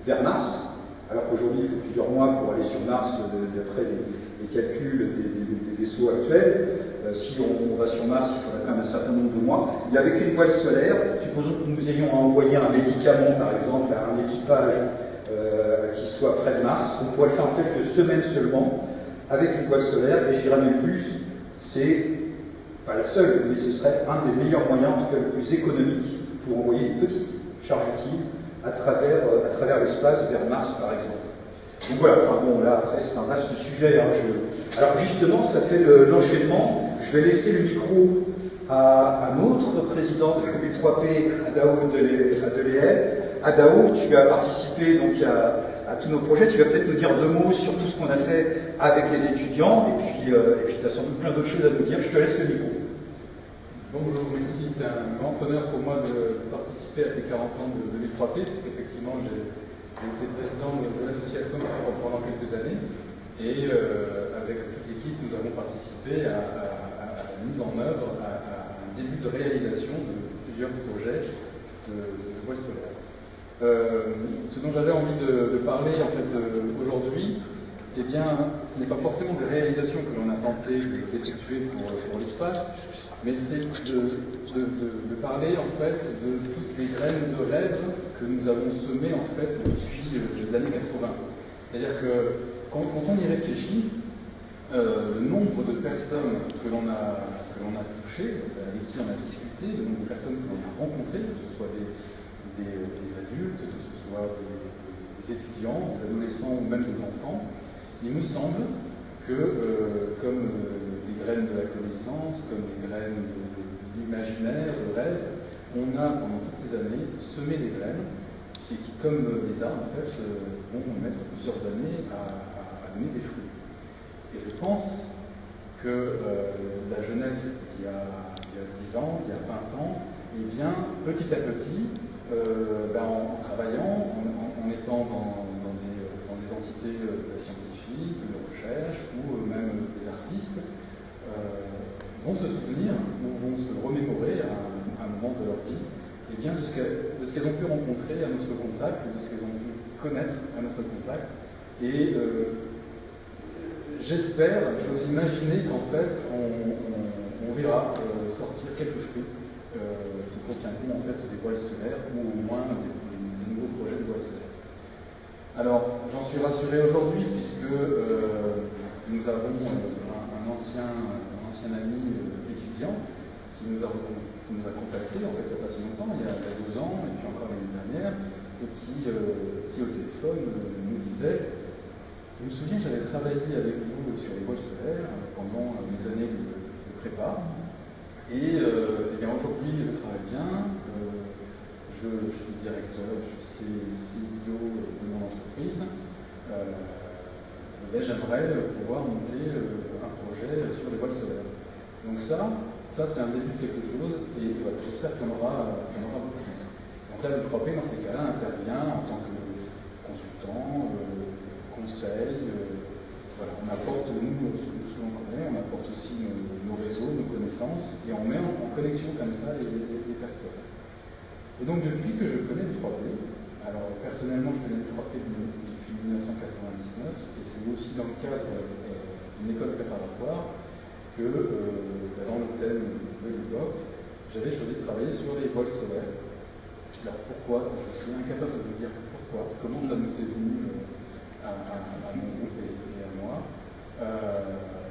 Speaker 1: vers Mars, alors qu'aujourd'hui il faut plusieurs mois pour aller sur Mars d'après les calculs des vaisseaux actuels. Si on va sur Mars, il faudrait quand même un certain nombre de mois. Et avec une voile solaire, supposons que nous ayons à envoyer un médicament, par exemple, à un équipage qui soit près de Mars, on pourrait le faire en quelques semaines seulement, avec une voile solaire, et je dirais même plus, c'est pas la seule, mais ce serait un des meilleurs moyens, en tout cas le plus économique, pour envoyer une petite charge utile à travers l'espace vers Mars, par exemple. Donc voilà, enfin bon, là, après, c'est un vaste sujet. Hein, Alors justement, ça fait l'enchaînement. Je vais laisser le micro à un autre président de l'U3P, Adao Adeleye. Adao, tu as participé donc à tous nos projets. Tu vas peut-être nous dire 2 mots sur tout ce qu'on a fait avec les étudiants, et puis tu as sans doute plein d'autres choses à nous dire. Je te laisse le micro.
Speaker 7: Bonjour, merci. C'est un grand honneur pour moi de participer à ces 40 ans de l'U3P, parce qu'effectivement, j'ai été président de l'association pendant quelques années, et avec toute l'équipe, nous avons participé à la mise en œuvre, à un début de réalisation de plusieurs projets de voile solaire. Ce dont j'avais envie de parler en fait aujourd'hui, eh bien, ce n'est pas forcément des réalisations que l'on a tenté d'effectuer pour l'espace, mais c'est de parler en fait de toutes les graines de rêve que nous avons semées en fait depuis les années 80. C'est-à-dire que quand on y réfléchit, le nombre de personnes que l'on a touchées, avec qui on a discuté, le nombre de personnes que l'on a rencontrées, que ce soit des adultes, que ce soit des étudiants, des adolescents ou même des enfants, il nous semble que comme les graines de la connaissance, comme les graines de l'imaginaire, de rêve, on a pendant toutes ces années semé des graines et qui, comme les arbres, en fait, vont mettre plusieurs années à donner des fruits. Et je pense que la jeunesse d'il y a 10 ans, d'il y a 20 ans, eh bien, petit à petit, en travaillant, en étant dans des entités scientifiques, de recherche, ou même des artistes, vont se souvenir ou vont se remémorer à un moment de leur vie, eh bien, de ce qu'elles ont pu rencontrer à notre contact, de ce qu'elles ont pu connaître à notre contact. Et j'espère, j'ose imaginer qu'en fait, on verra sortir quelques fruits qui contiendront en fait des voiles solaires, ou au moins des nouveaux projets de voiles solaires. Alors, j'en suis rassuré aujourd'hui, puisque nous avons un ancien ami étudiant qui nous a contacté, en fait, il n'y a pas si longtemps, il y a 2 ans, et puis encore l'année dernière, et qui au téléphone nous disait: je me souviens, j'avais travaillé avec vous sur les voiles solaires pendant mes années de prépa, et bien aujourd'hui je travaille bien, je suis directeur, je suis CEO de mon entreprise, j'aimerais pouvoir monter un projet sur les voiles solaires. Donc ça c'est un début de quelque chose, et voilà, j'espère qu'il y en aura beaucoup plus. Donc là, l'U3P, dans ces cas-là, intervient en tant que consultant, conseil, voilà, on apporte nous ce que l'on connaît, on apporte aussi nos réseaux, nos connaissances, et on met en connexion comme ça les personnes. Et donc depuis que je connais l'U3P, alors personnellement je connais l'U3P depuis 1999, et c'est aussi dans le cadre d'une école préparatoire que dans le thème de l'époque, j'avais choisi de travailler sur les voiles solaires. Alors pourquoi? Je suis incapable de vous dire pourquoi, comment ça nous est venu à mon groupe et à moi.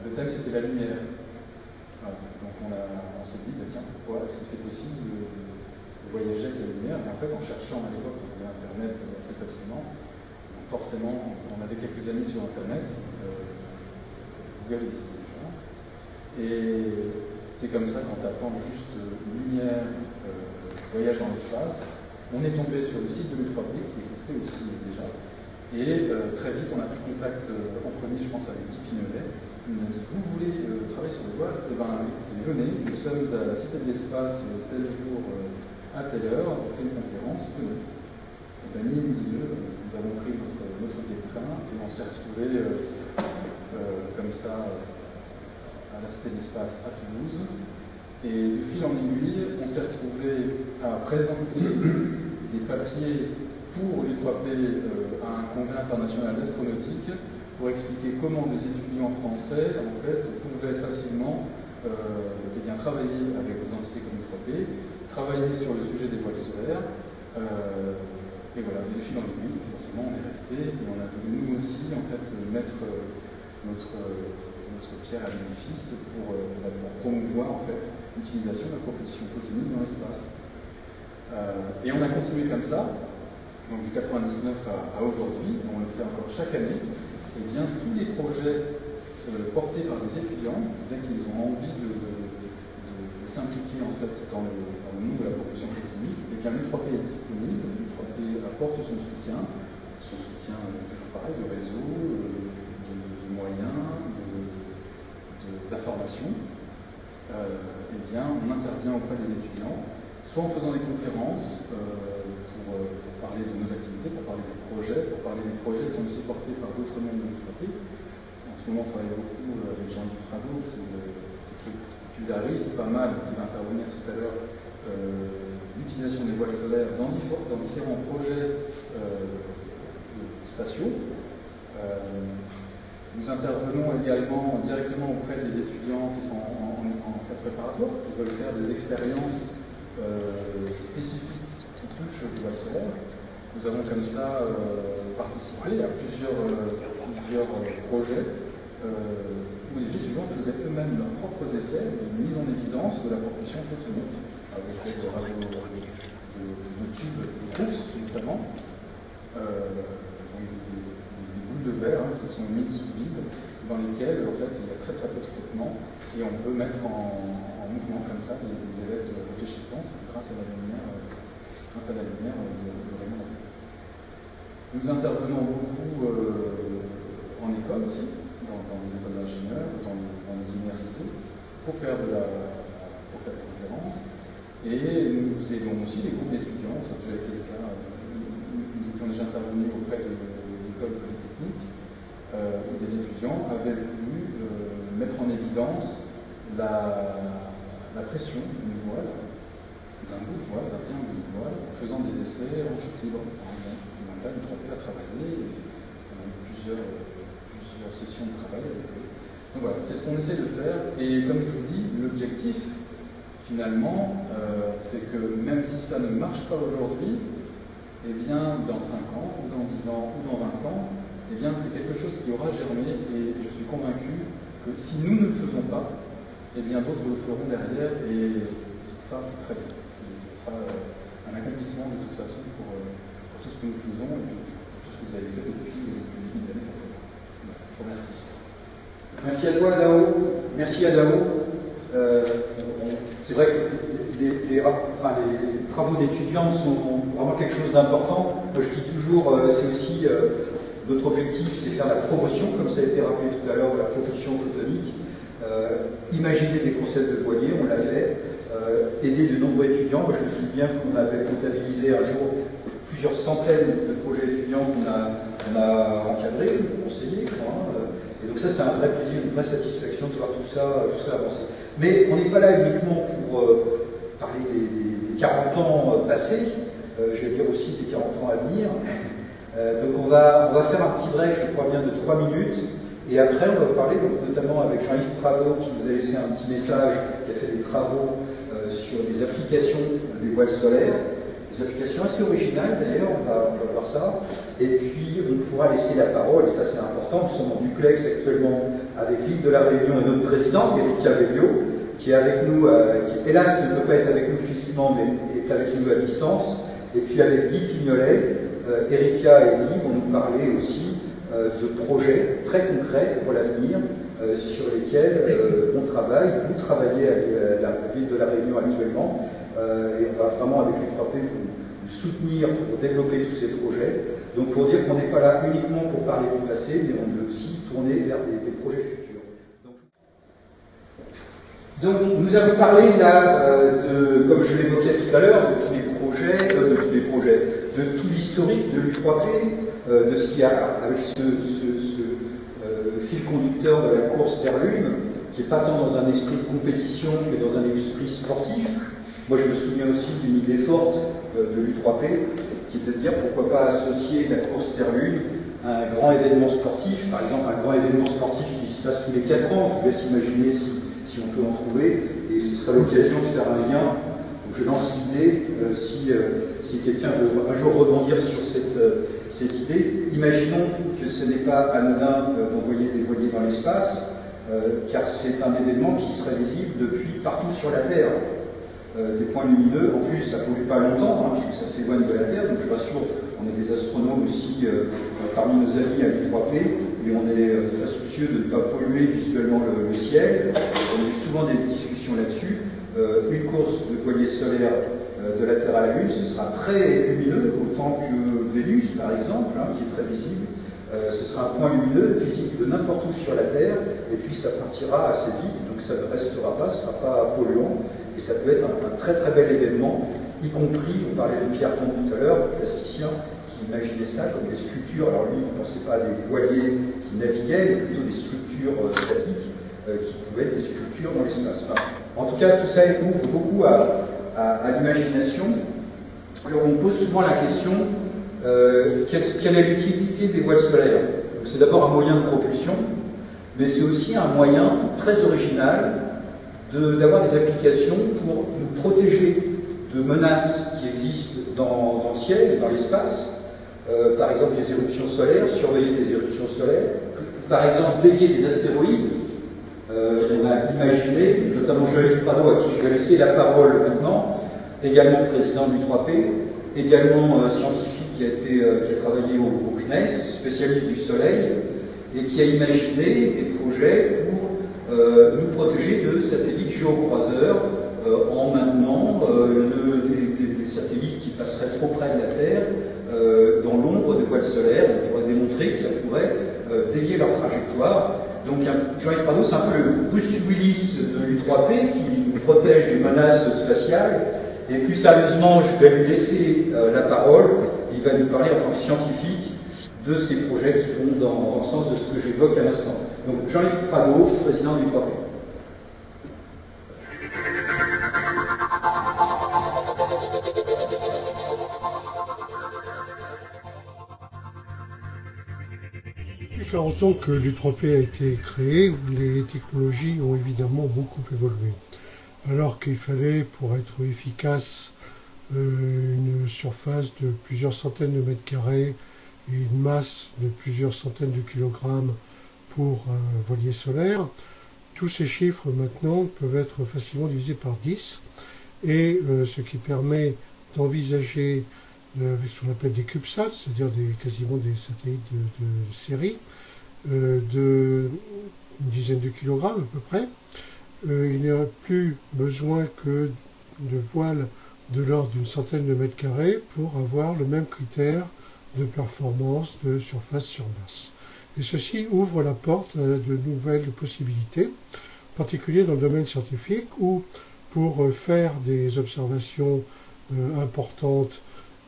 Speaker 7: Le thème c'était la lumière. Voilà. Donc on s'est dit, tiens, pourquoi est-ce que c'est possible de voyager avec la lumière? Et en fait, en cherchant à l'époque, on avait Internet assez facilement. Donc forcément, on avait quelques amis sur Internet. Google existait déjà. Et c'est comme ça qu'en tapant juste lumière, voyage dans l'espace, on est tombé sur le site de l'U3P qui existait aussi déjà. Et très vite, on a pris contact en premier, je pense, avec Guy Pinelet. Il m'a dit: vous voulez travailler sur les voiles? Eh bien, écoutez, venez, nous sommes à la Cité de l'Espace tel jour, à telle heure, on fait une conférence, venez. Et bien, ni une ni deux, nous avons pris notre billet de train et on s'est retrouvés comme ça à la Cité de l'Espace à Toulouse. Et de fil en aiguille, on s'est retrouvé à présenter des papiers pour l'U3P à un congrès international d'astronautique pour expliquer comment des étudiants français en fait, pouvaient facilement travailler avec des entités comme l'U3P, travailler sur le sujet des voiles solaires. Et voilà, les défis dans le pays, forcément on est resté et on a voulu nous aussi en fait mettre notre pierre à l'édifice pour promouvoir en fait l'utilisation de la propulsion photonique dans l'espace. Et on a continué comme ça, donc de 99 à aujourd'hui, on le fait encore chaque année, et bien tous les projets portés par des étudiants, bien qu'ils ont envie de s'impliquer en fait dans le monde de la propulsion photonique, et bien l'U3P est disponible, l'U3P apporte son soutien toujours pareil, de réseau, de moyens, d'information. Et bien on intervient auprès des étudiants, soit en faisant des conférences pour parler de nos activités, pour parler des projets qui sont aussi portés par d'autres membres de l'U3P. En ce moment, on travaille beaucoup avec Jean-Yves Prado, qui popularise pas mal, qui va intervenir tout à l'heure, l'utilisation des voiles solaires dans différents projets spatiaux. Nous intervenons également directement auprès des étudiants qui sont en classe préparatoire, qui veulent faire des expériences spécifiques qui touchent les voiles solaires. Nous avons comme ça participé à plusieurs projets où les étudiants faisaient eux-mêmes leurs propres essais de mise en évidence de la propulsion photonique, avec des tubes de course notamment, des boules de verre qui sont mises sous vide, dans lesquelles en fait, il y a très très peu de frottement, et on peut mettre en mouvement comme ça des élèves réfléchissants grâce à la lumière de rayons laser. Nous intervenons beaucoup en école aussi, dans les écoles d'ingénieurs, dans les universités, pour faire des conférences. Et nous aidons aussi les groupes d'étudiants, ça a déjà été le cas. Nous étions déjà intervenus auprès de l'école polytechnique, où des étudiants avaient voulu mettre en évidence la pression d'une voile, d'un bout de voile, d'un triangle de voile, en faisant des essais en chute libre, par exemple. Donc là, l'U3P a travaillé, on a eu plusieurs sessions de travail avec eux. Donc voilà, c'est ce qu'on essaie de faire. Et comme je vous dis, l'objectif, finalement, c'est que même si ça ne marche pas aujourd'hui, eh bien, dans 5 ans, ou dans 10 ans, ou dans 20 ans, eh bien, c'est quelque chose qui aura germé, et je suis convaincu que si nous ne le faisons pas, eh bien, d'autres le feront derrière, et ça, c'est très bien. Ce sera un accomplissement de toute façon pour tout ce que nous faisons, et pour tout ce que vous avez fait depuis le début de l'année. Je vous remercie.
Speaker 1: Merci à toi, Dao. Merci à Dao. C'est vrai que les travaux d'étudiants sont vraiment quelque chose d'important. Moi, je dis toujours, c'est aussi notre objectif, c'est faire la promotion, comme ça a été rappelé tout à l'heure, de la propulsion photonique. Imaginer des concepts de voiliers, on l'a fait. Aider de nombreux étudiants. Moi, je me souviens qu'on avait comptabilisé un jour plusieurs centaines de projets étudiants qu'on a encadrés, conseillés, je crois. Et donc ça, c'est un vrai plaisir, une vraie satisfaction de voir tout ça avancer. Mais on n'est pas là uniquement pour parler des 40 ans passés, je vais dire aussi des 40 ans à venir. Donc on va faire un petit break, je crois bien, de 3 minutes. Et après, on va parler donc, notamment avec Jean-Yves Prado, qui nous a laissé un petit message, qui a fait des travaux sur des applications des voiles solaires. Des applications assez originales d'ailleurs, on va voir ça. Et puis on pourra laisser la parole, et ça c'est important, nous sommes en duplex actuellement avec l'île de la Réunion et notre présidente, Erika Veglio, qui est avec nous, qui hélas ne peut pas être avec nous physiquement, mais est avec nous à distance. Et puis avec Guy Pignolet, Erika et Guy vont nous parler aussi de projets très concrets pour l'avenir, sur lesquels on travaille. Vous travaillez à la ville de la Réunion actuellement. Et on va vraiment avec l'U3P vous soutenir pour développer tous ces projets. Donc pour dire qu'on n'est pas là uniquement pour parler du passé, mais on veut aussi tourner vers des projets futurs. Donc nous avons parlé là, comme je l'évoquais tout à l'heure, de tous les projets, de tout l'historique de l'U3P, de ce qu'il y a avec ce fil conducteur de la course vers l'Une, qui n'est pas tant dans un esprit de compétition que dans un esprit sportif. Moi, je me souviens aussi d'une idée forte de l'U3P, qui était de dire pourquoi pas associer la course Terre-Lune à un grand événement sportif, par exemple un grand événement sportif qui se passe tous les 4 ans. Je vous laisse imaginer si on peut en trouver, et ce sera l'occasion de faire un lien. Donc je lance l'idée, si quelqu'un veut un jour rebondir sur cette idée. Imaginons que ce n'est pas anodin d'envoyer des voiliers dans l'espace, car c'est un événement qui serait visible depuis partout sur la Terre. Des points lumineux, en plus ça ne pollue pas longtemps, puisque ça s'éloigne de la Terre, donc je rassure, on est des astronomes aussi parmi nos amis à l'U3P, et on est très soucieux de ne pas polluer visuellement le ciel. On a eu souvent des discussions là-dessus. Une course de voilier solaire de la Terre à la Lune, ce sera très lumineux, autant que Vénus par exemple, qui est très visible. Ce sera un point lumineux, visible de n'importe où sur la Terre, et puis ça partira assez vite, donc ça ne restera pas, ce ne sera pas polluant, et ça peut être un très très bel événement, y compris, on parlait de Pierre Pont tout à l'heure, le plasticien, qui imaginait ça comme des sculptures. Alors lui, il ne pensait pas à des voiliers qui naviguaient, mais plutôt des structures statiques, qui pouvaient être des sculptures dans l'espace. Enfin, en tout cas, tout ça ouvre beaucoup à l'imagination. Alors on pose souvent la question, quelle est l'utilité des voiles solaires? C'est d'abord un moyen de propulsion, mais c'est aussi un moyen très original d'avoir des applications pour nous protéger de menaces qui existent dans le ciel et dans l'espace. Par exemple les éruptions solaires, surveiller des éruptions solaires, par exemple dévier des astéroïdes. On a imaginé, notamment Jean-Yves Prado, à qui je vais laisser la parole maintenant, également président de l'U3P, également scientifique qui a travaillé au CNES, spécialiste du Soleil, et qui a imaginé des projets pour nous protéger de satellites géocroiseurs en maintenant des satellites qui passeraient trop près de la Terre dans l'ombre de voiles solaires. On pourrait démontrer que ça pourrait dévier leur trajectoire. Donc Jean-Yves Prado, c'est un peu le Bruce Willis de l'U3P qui nous protège des menaces spatiales. Et plus sérieusement, je vais lui laisser la parole. Il va nous parler en tant que scientifique de ces projets qui vont dans le sens de ce que j'évoque à l'instant. Donc Jean-Yves Prado, président de l'U3P.
Speaker 8: Depuis 40 ans que l'U3P a été créé, les technologies ont évidemment beaucoup évolué. Alors qu'il fallait, pour être efficace, une surface de plusieurs centaines de mètres carrés et une masse de plusieurs centaines de kilogrammes pour un voilier solaire, tous ces chiffres maintenant peuvent être facilement divisés par 10, et ce qui permet d'envisager ce qu'on appelle des CubeSats, c'est-à-dire quasiment des satellites de série, de une dizaine de kilogrammes à peu près. Il n'y a plus besoin que de voiles de l'ordre d'une centaine de mètres carrés pour avoir le même critère de performance de surface sur masse. Et ceci ouvre la porte à de nouvelles possibilités, en particulier dans le domaine scientifique où, pour faire des observations importantes,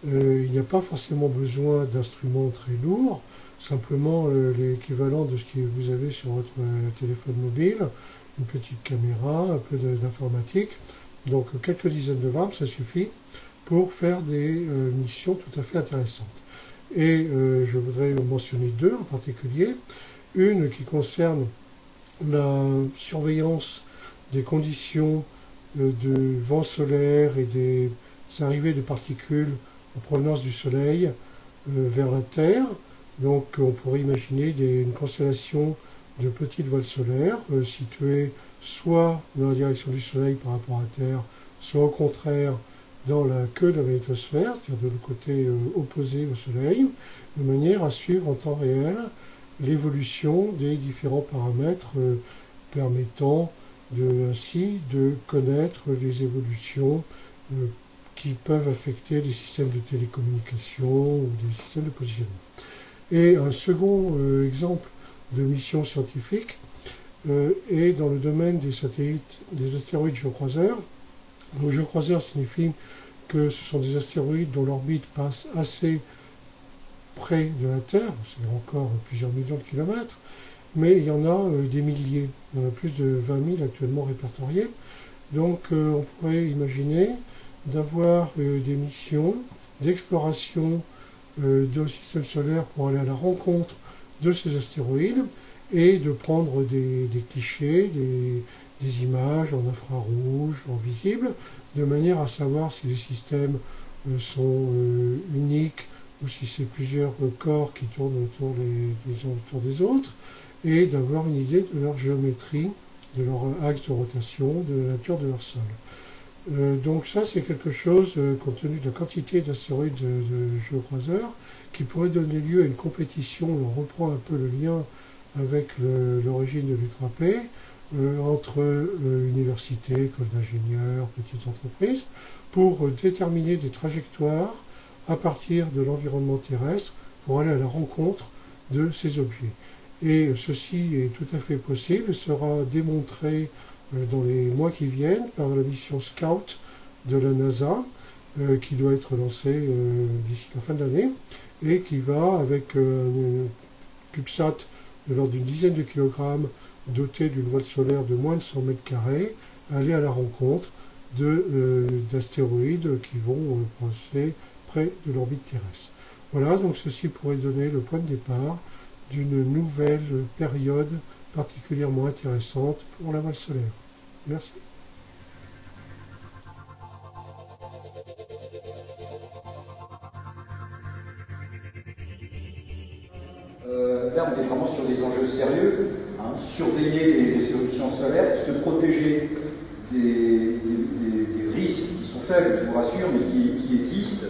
Speaker 8: il n'y a pas forcément besoin d'instruments très lourds, simplement l'équivalent de ce que vous avez sur votre téléphone mobile, une petite caméra, un peu d'informatique, donc quelques dizaines de grammes, ça suffit pour faire des missions tout à fait intéressantes. Et je voudrais mentionner deux en particulier. Une qui concerne la surveillance des conditions de vent solaire et des arrivées de particules en provenance du Soleil vers la Terre. Donc on pourrait imaginer une constellation de petites voiles solaires situées soit dans la direction du Soleil par rapport à Terre, soit au contraire dans la queue de la magnétosphère, c'est-à-dire de le côté opposé au Soleil, de manière à suivre en temps réel l'évolution des différents paramètres permettant ainsi de connaître les évolutions qui peuvent affecter les systèmes de télécommunication ou des systèmes de positionnement. Et un second exemple de mission scientifique est dans le domaine des satellites, des astéroïdes géocroiseurs. Donc, géocroiseurs signifie que ce sont des astéroïdes dont l'orbite passe assez près de la Terre, c'est encore plusieurs millions de kilomètres, mais il y en a des milliers, il y en a plus de 20 000 actuellement répertoriés. Donc on pourrait imaginer d'avoir des missions d'exploration de système solaire pour aller à la rencontre de ces astéroïdes et de prendre des clichés, des images en infrarouge, en visible, de manière à savoir si les systèmes sont uniques ou si c'est plusieurs corps qui tournent autour des autres, et d'avoir une idée de leur géométrie, de leur axe de rotation, de la nature de leur sol. Donc ça, c'est quelque chose, compte tenu de la quantité d'astéroïdes de géocroiseurs, qui pourrait donner lieu à une compétition. On reprend un peu le lien avec l'origine de l'U3P, entre universités, écoles d'ingénieurs, petites entreprises, pour déterminer des trajectoires à partir de l'environnement terrestre pour aller à la rencontre de ces objets. Et ceci est tout à fait possible, sera démontré dans les mois qui viennent par la mission Scout de la NASA, qui doit être lancée d'ici la fin de l'année, et qui va, avec un CubeSat de l'ordre d'une dizaine de kilogrammes, doté d'une voile solaire de moins de 100 mètres carrés, aller à la rencontre d'astéroïdes qui vont passer près de l'orbite terrestre. Voilà, donc ceci pourrait donner le point de départ d'une nouvelle période particulièrement intéressante pour la voile solaire. Merci.
Speaker 1: Là, on est vraiment sur des enjeux sérieux, hein, surveiller les éruptions solaires, se protéger des risques qui sont faibles, je vous rassure, mais qui existent,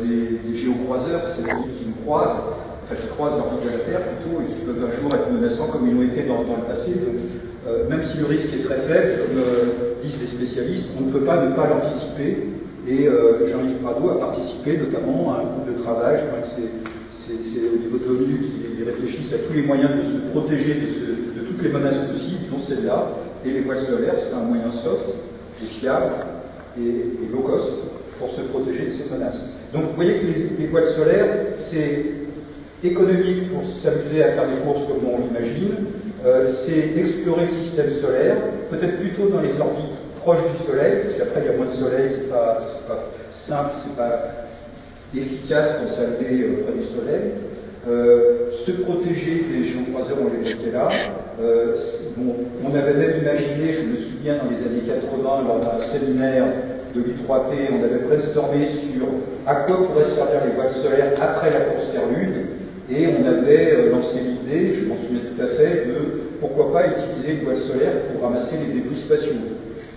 Speaker 1: des géocroiseurs, c'est-à-dire qui nous croisent, enfin qui croisent l'orbite de la Terre plutôt, et qui peuvent un jour être menaçants comme ils l'ont été dans le passé. Donc, même si le risque est très faible, comme disent les spécialistes, on ne peut pas ne pas l'anticiper. Et Jean-Yves Prado a participé notamment à un groupe de travail, je crois que c'est au niveau de l'ONU qui réfléchissent à tous les moyens de se protéger de toutes les menaces possibles, dont celle-là. Et les voiles solaires, c'est un moyen soft et fiable et low cost pour se protéger de ces menaces. Donc vous voyez que les voiles solaires, c'est économique pour s'amuser à faire des courses comme on l'imagine, c'est explorer le système solaire, peut-être plutôt dans les orbites proches du Soleil, parce qu'après il y a moins de Soleil, c'est pas simple, c'est pas efficace comme ça l'est près du Soleil. Se protéger des géocroiseurs, on l'évoquait là. On avait même imaginé, je me souviens, dans les années 80, lors d'un séminaire de l'U3P, on avait brainstormé sur à quoi pourraient servir les voiles solaires après la course Terre-Lune, et on avait lancé l'idée, je m'en souviens tout à fait, de pourquoi pas utiliser une voile solaire pour ramasser les débris spatiaux.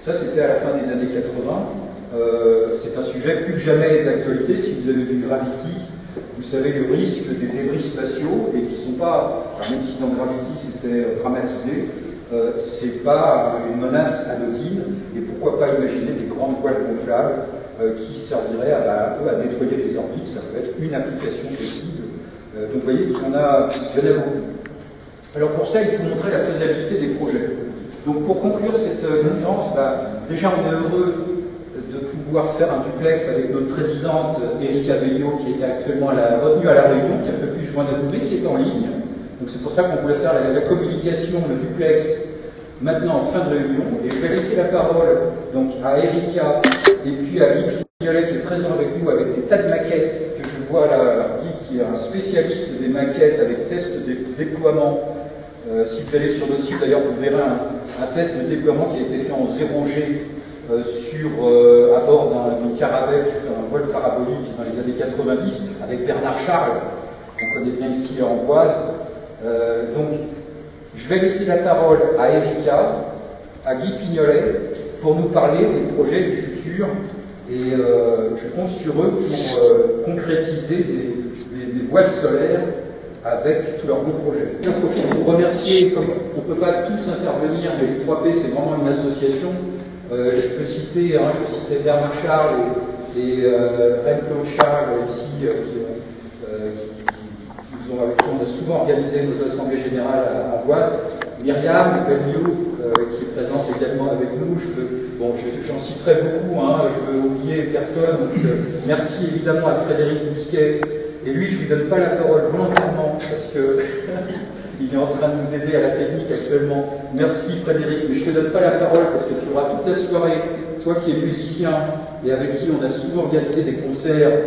Speaker 1: Ça, c'était à la fin des années 80. C'est un sujet plus que jamais d'actualité. Si vous avez vu Gravity, vous savez le risque des débris spatiaux, et qui ne sont pas, même si dans Gravity c'était dramatisé, c'est pas une menace anodine, et pourquoi pas imaginer des grandes voiles gonflables qui serviraient un peu à nettoyer les orbites. Ça peut être une application possible. Donc vous voyez qu'on a beaucoup. Alors pour ça, il faut montrer la faisabilité des projets. Donc pour conclure cette conférence, déjà on est heureux de pouvoir faire un duplex avec notre présidente Erika Veillot, qui est actuellement retenue à La Réunion, qui a pu se joindre à nous, qui est en ligne. Donc c'est pour ça qu'on voulait faire la communication, le duplex, maintenant en fin de réunion. Et je vais laisser la parole donc à Erika et puis à Guy Pignolet, qui est présent avec nous avec des tas de maquettes que je vois là. Guy qui est un spécialiste des maquettes avec test de déploiement. Si vous allez sur notre site, d'ailleurs, vous verrez un test de déploiement qui a été fait en 0G à bord d'une Caravelle, un vol parabolique dans les années 90, avec Bernard Charles, qu'on connaît bien ici à Amboise. Donc, je vais laisser la parole à Erika, à Guy Pignolet, pour nous parler des projets du futur. Et je compte sur eux pour concrétiser des voiles solaires avec tous leurs beaux projets. J'en profite pour remercier, comme on ne peut pas tous intervenir, mais l'U3P c'est vraiment une association. Je peux citer, je citais Bernard Charles et Reine-Claude Charles ici, avec qui on a souvent organisé nos assemblées générales à Amboise. Myriam Gagnon, qui est présente également avec nous. J'en citerai beaucoup, je ne veux oublier personne. Donc, merci évidemment à Frédéric Bousquet. Et lui, je ne lui donne pas la parole volontairement parce qu'il est en train de nous aider à la technique actuellement. Merci Frédéric, mais je ne te donne pas la parole parce que tu auras toute la soirée toi qui es musicien et avec qui on a souvent organisé des concerts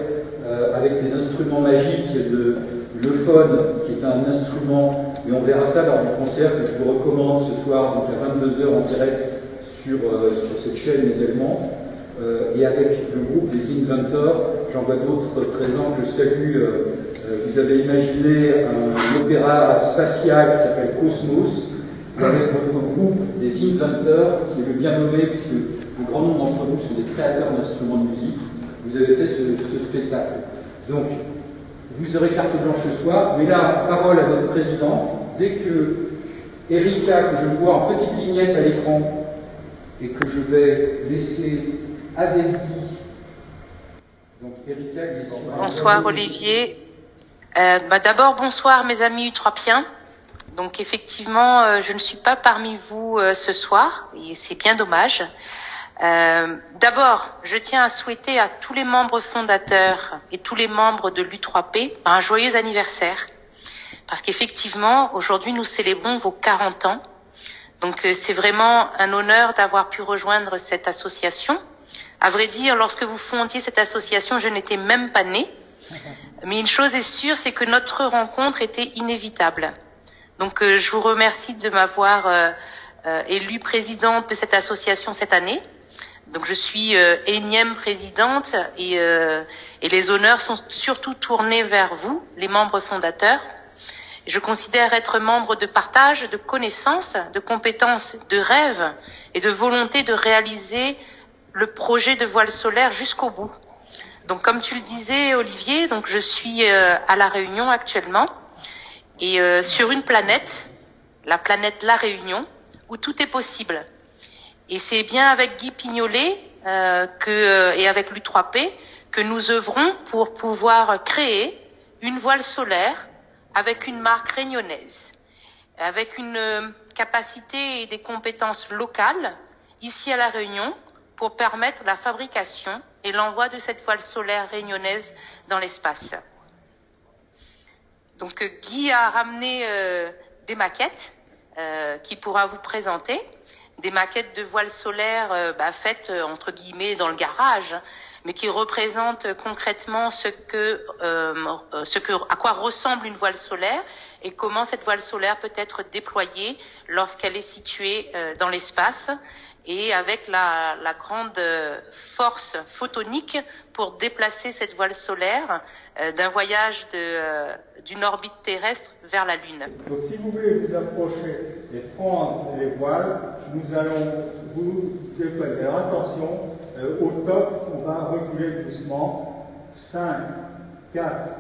Speaker 1: avec des instruments magiques, le phone qui est un instrument, et on verra ça lors du concert que je vous recommande ce soir, donc à 22 h en direct sur cette chaîne également, et avec le groupe des Inventors. J'en vois d'autres présents que je salue. Vous avez imaginé un opéra spatial qui s'appelle Cosmos, et avec votre groupe des Inventors, qui est le bien nommé, puisque un grand nombre d'entre vous sont des créateurs d'instruments de musique, vous avez fait ce spectacle. Donc, vous aurez carte blanche ce soir, mais là, parole à votre présidente. Dès que Erika, que je vois en petite vignette à l'écran, et que je vais laisser Adèle. Donc, Erika, il est sur...
Speaker 9: Bonsoir Olivier. D'abord, bonsoir mes amis U3piens. Donc effectivement, je ne suis pas parmi vous ce soir, et c'est bien dommage. D'abord, je tiens à souhaiter à tous les membres fondateurs et tous les membres de l'U3P un joyeux anniversaire. Parce qu'effectivement, aujourd'hui, nous célébrons vos 40 ans. Donc c'est vraiment un honneur d'avoir pu rejoindre cette association. À vrai dire, lorsque vous fondiez cette association, je n'étais même pas née. Mais une chose est sûre, c'est que notre rencontre était inévitable. Donc je vous remercie de m'avoir élue présidente de cette association cette année. Donc je suis énième présidente et les honneurs sont surtout tournés vers vous, les membres fondateurs. Je considère être membre de partage, de connaissances, de compétences, de rêves et de volonté de réaliser le projet de voile solaire jusqu'au bout. Donc comme tu le disais Olivier, donc je suis à La Réunion actuellement et sur une planète, la planète La Réunion, où tout est possible. Et c'est bien avec Guy Pignolet et avec l'U3P que nous œuvrons pour pouvoir créer une voile solaire avec une marque réunionnaise, avec une capacité et des compétences locales ici à La Réunion pour permettre la fabrication et l'envoi de cette voile solaire réunionnaise dans l'espace. Donc Guy a ramené des maquettes qu'il pourra vous présenter, des maquettes de voiles solaires faites entre guillemets dans le garage, mais qui représentent concrètement à quoi ressemble une voile solaire et comment cette voile solaire peut être déployée lorsqu'elle est située dans l'espace et avec la grande force photonique pour déplacer cette voile solaire d'un voyage d'une orbite terrestre vers la Lune.
Speaker 3: Donc si vous voulez vous approcher et prendre les voiles, nous allons vous déployer. Alors attention, au top, on va reculer doucement. 5, 4,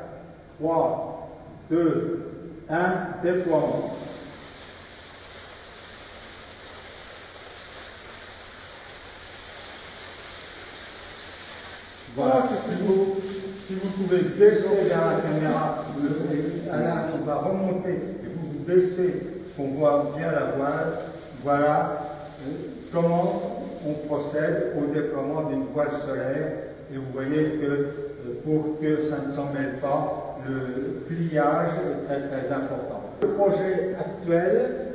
Speaker 3: 3, 2, 1, déploiement. Voilà, si vous pouvez baisser vers la caméra, Alain, on va remonter et vous baissez, qu'on voit bien la voile. Voilà comment on procède au déploiement d'une voile solaire. Et vous voyez que pour que ça ne s'en mêle pas, le pliage est très très important. Le projet actuel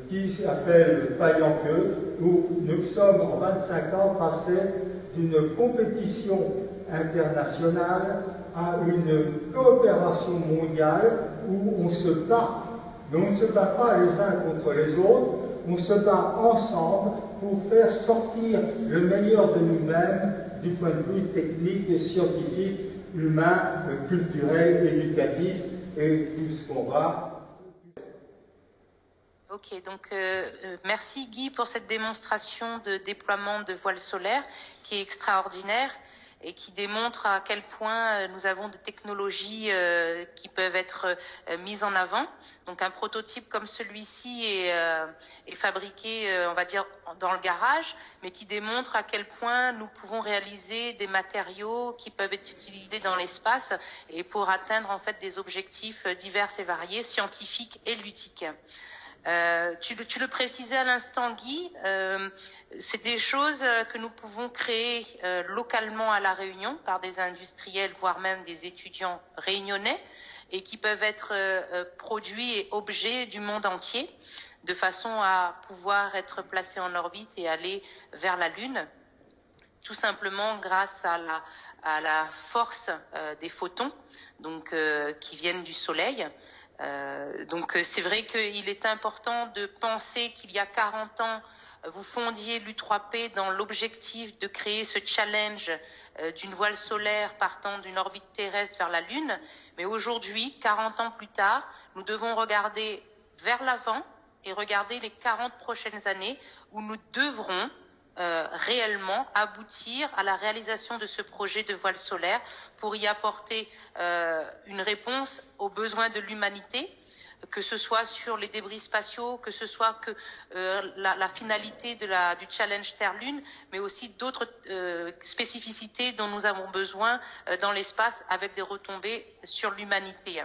Speaker 3: qui s'appelle le paille en queue, où nous sommes en 25 ans passés d'une compétition internationale à une coopération mondiale où on se bat. Mais on ne se bat pas les uns contre les autres, on se bat ensemble pour faire sortir le meilleur de nous-mêmes du point de vue technique, scientifique, humain, culturel, éducatif et tout ce qu'on va.
Speaker 9: Ok, donc merci Guy pour cette démonstration de déploiement de voiles solaires qui est extraordinaire et qui démontre à quel point nous avons des technologies qui peuvent être mises en avant. Donc un prototype comme celui-ci est fabriqué, on va dire, dans le garage, mais qui démontre à quel point nous pouvons réaliser des matériaux qui peuvent être utilisés dans l'espace et pour atteindre en fait des objectifs divers et variés, scientifiques et ludiques. Tu le précisais à l'instant Guy, c'est des choses que nous pouvons créer localement à La Réunion par des industriels, voire même des étudiants réunionnais et qui peuvent être produits et objets du monde entier de façon à pouvoir être placés en orbite et aller vers la Lune. tout simplement grâce à la force des photons, donc qui viennent du soleil. Donc c'est vrai qu'il est important de penser qu'il y a 40 ans, vous fondiez l'U3P dans l'objectif de créer ce challenge d'une voile solaire partant d'une orbite terrestre vers la Lune. Mais aujourd'hui, 40 ans plus tard, nous devons regarder vers l'avant et regarder les 40 prochaines années où nous devrons réellement aboutir à la réalisation de ce projet de voile solaire pour y apporter une réponse aux besoins de l'humanité, que ce soit sur les débris spatiaux, que ce soit que la finalité du challenge Terre-Lune, mais aussi d'autres spécificités dont nous avons besoin dans l'espace avec des retombées sur l'humanité.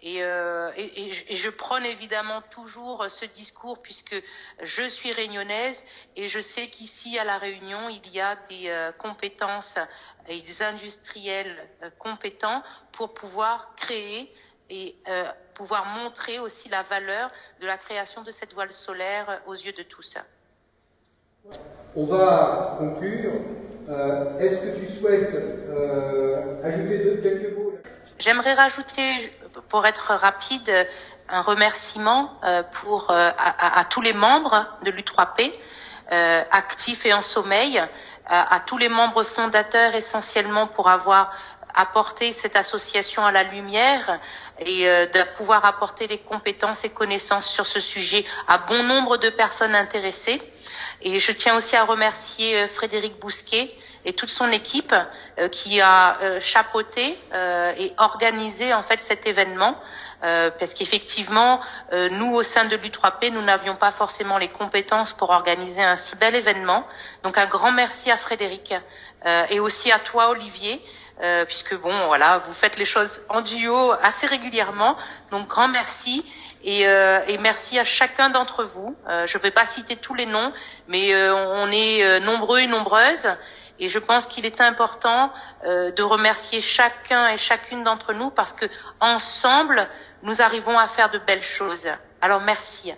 Speaker 9: Et je prône évidemment toujours ce discours puisque je suis réunionnaise et je sais qu'ici à La Réunion, il y a des compétences et des industriels compétents pour pouvoir créer et pouvoir montrer aussi la valeur de la création de cette voile solaire aux yeux de tous.
Speaker 1: On va conclure. Est-ce que tu souhaites ajouter quelques mots?
Speaker 9: J'aimerais rajouter, pour être rapide, un remerciement à tous les membres de l'U3P, actifs et en sommeil, à tous les membres fondateurs essentiellement pour avoir apporté cette association à la lumière et de pouvoir apporter les compétences et connaissances sur ce sujet à bon nombre de personnes intéressées. Et je tiens aussi à remercier Frédéric Bousquet et toute son équipe qui a chapeauté et organisé en fait cet événement parce qu'effectivement nous au sein de l'U3P nous n'avions pas forcément les compétences pour organiser un si bel événement. Donc un grand merci à Frédéric et aussi à toi Olivier puisque bon voilà vous faites les choses en duo assez régulièrement. Donc grand merci. Et merci à chacun d'entre vous. Je ne vais pas citer tous les noms, mais on est nombreux et nombreuses. Et je pense qu'il est important de remercier chacun et chacune d'entre nous parce que ensemble, nous arrivons à faire de belles choses. Alors merci.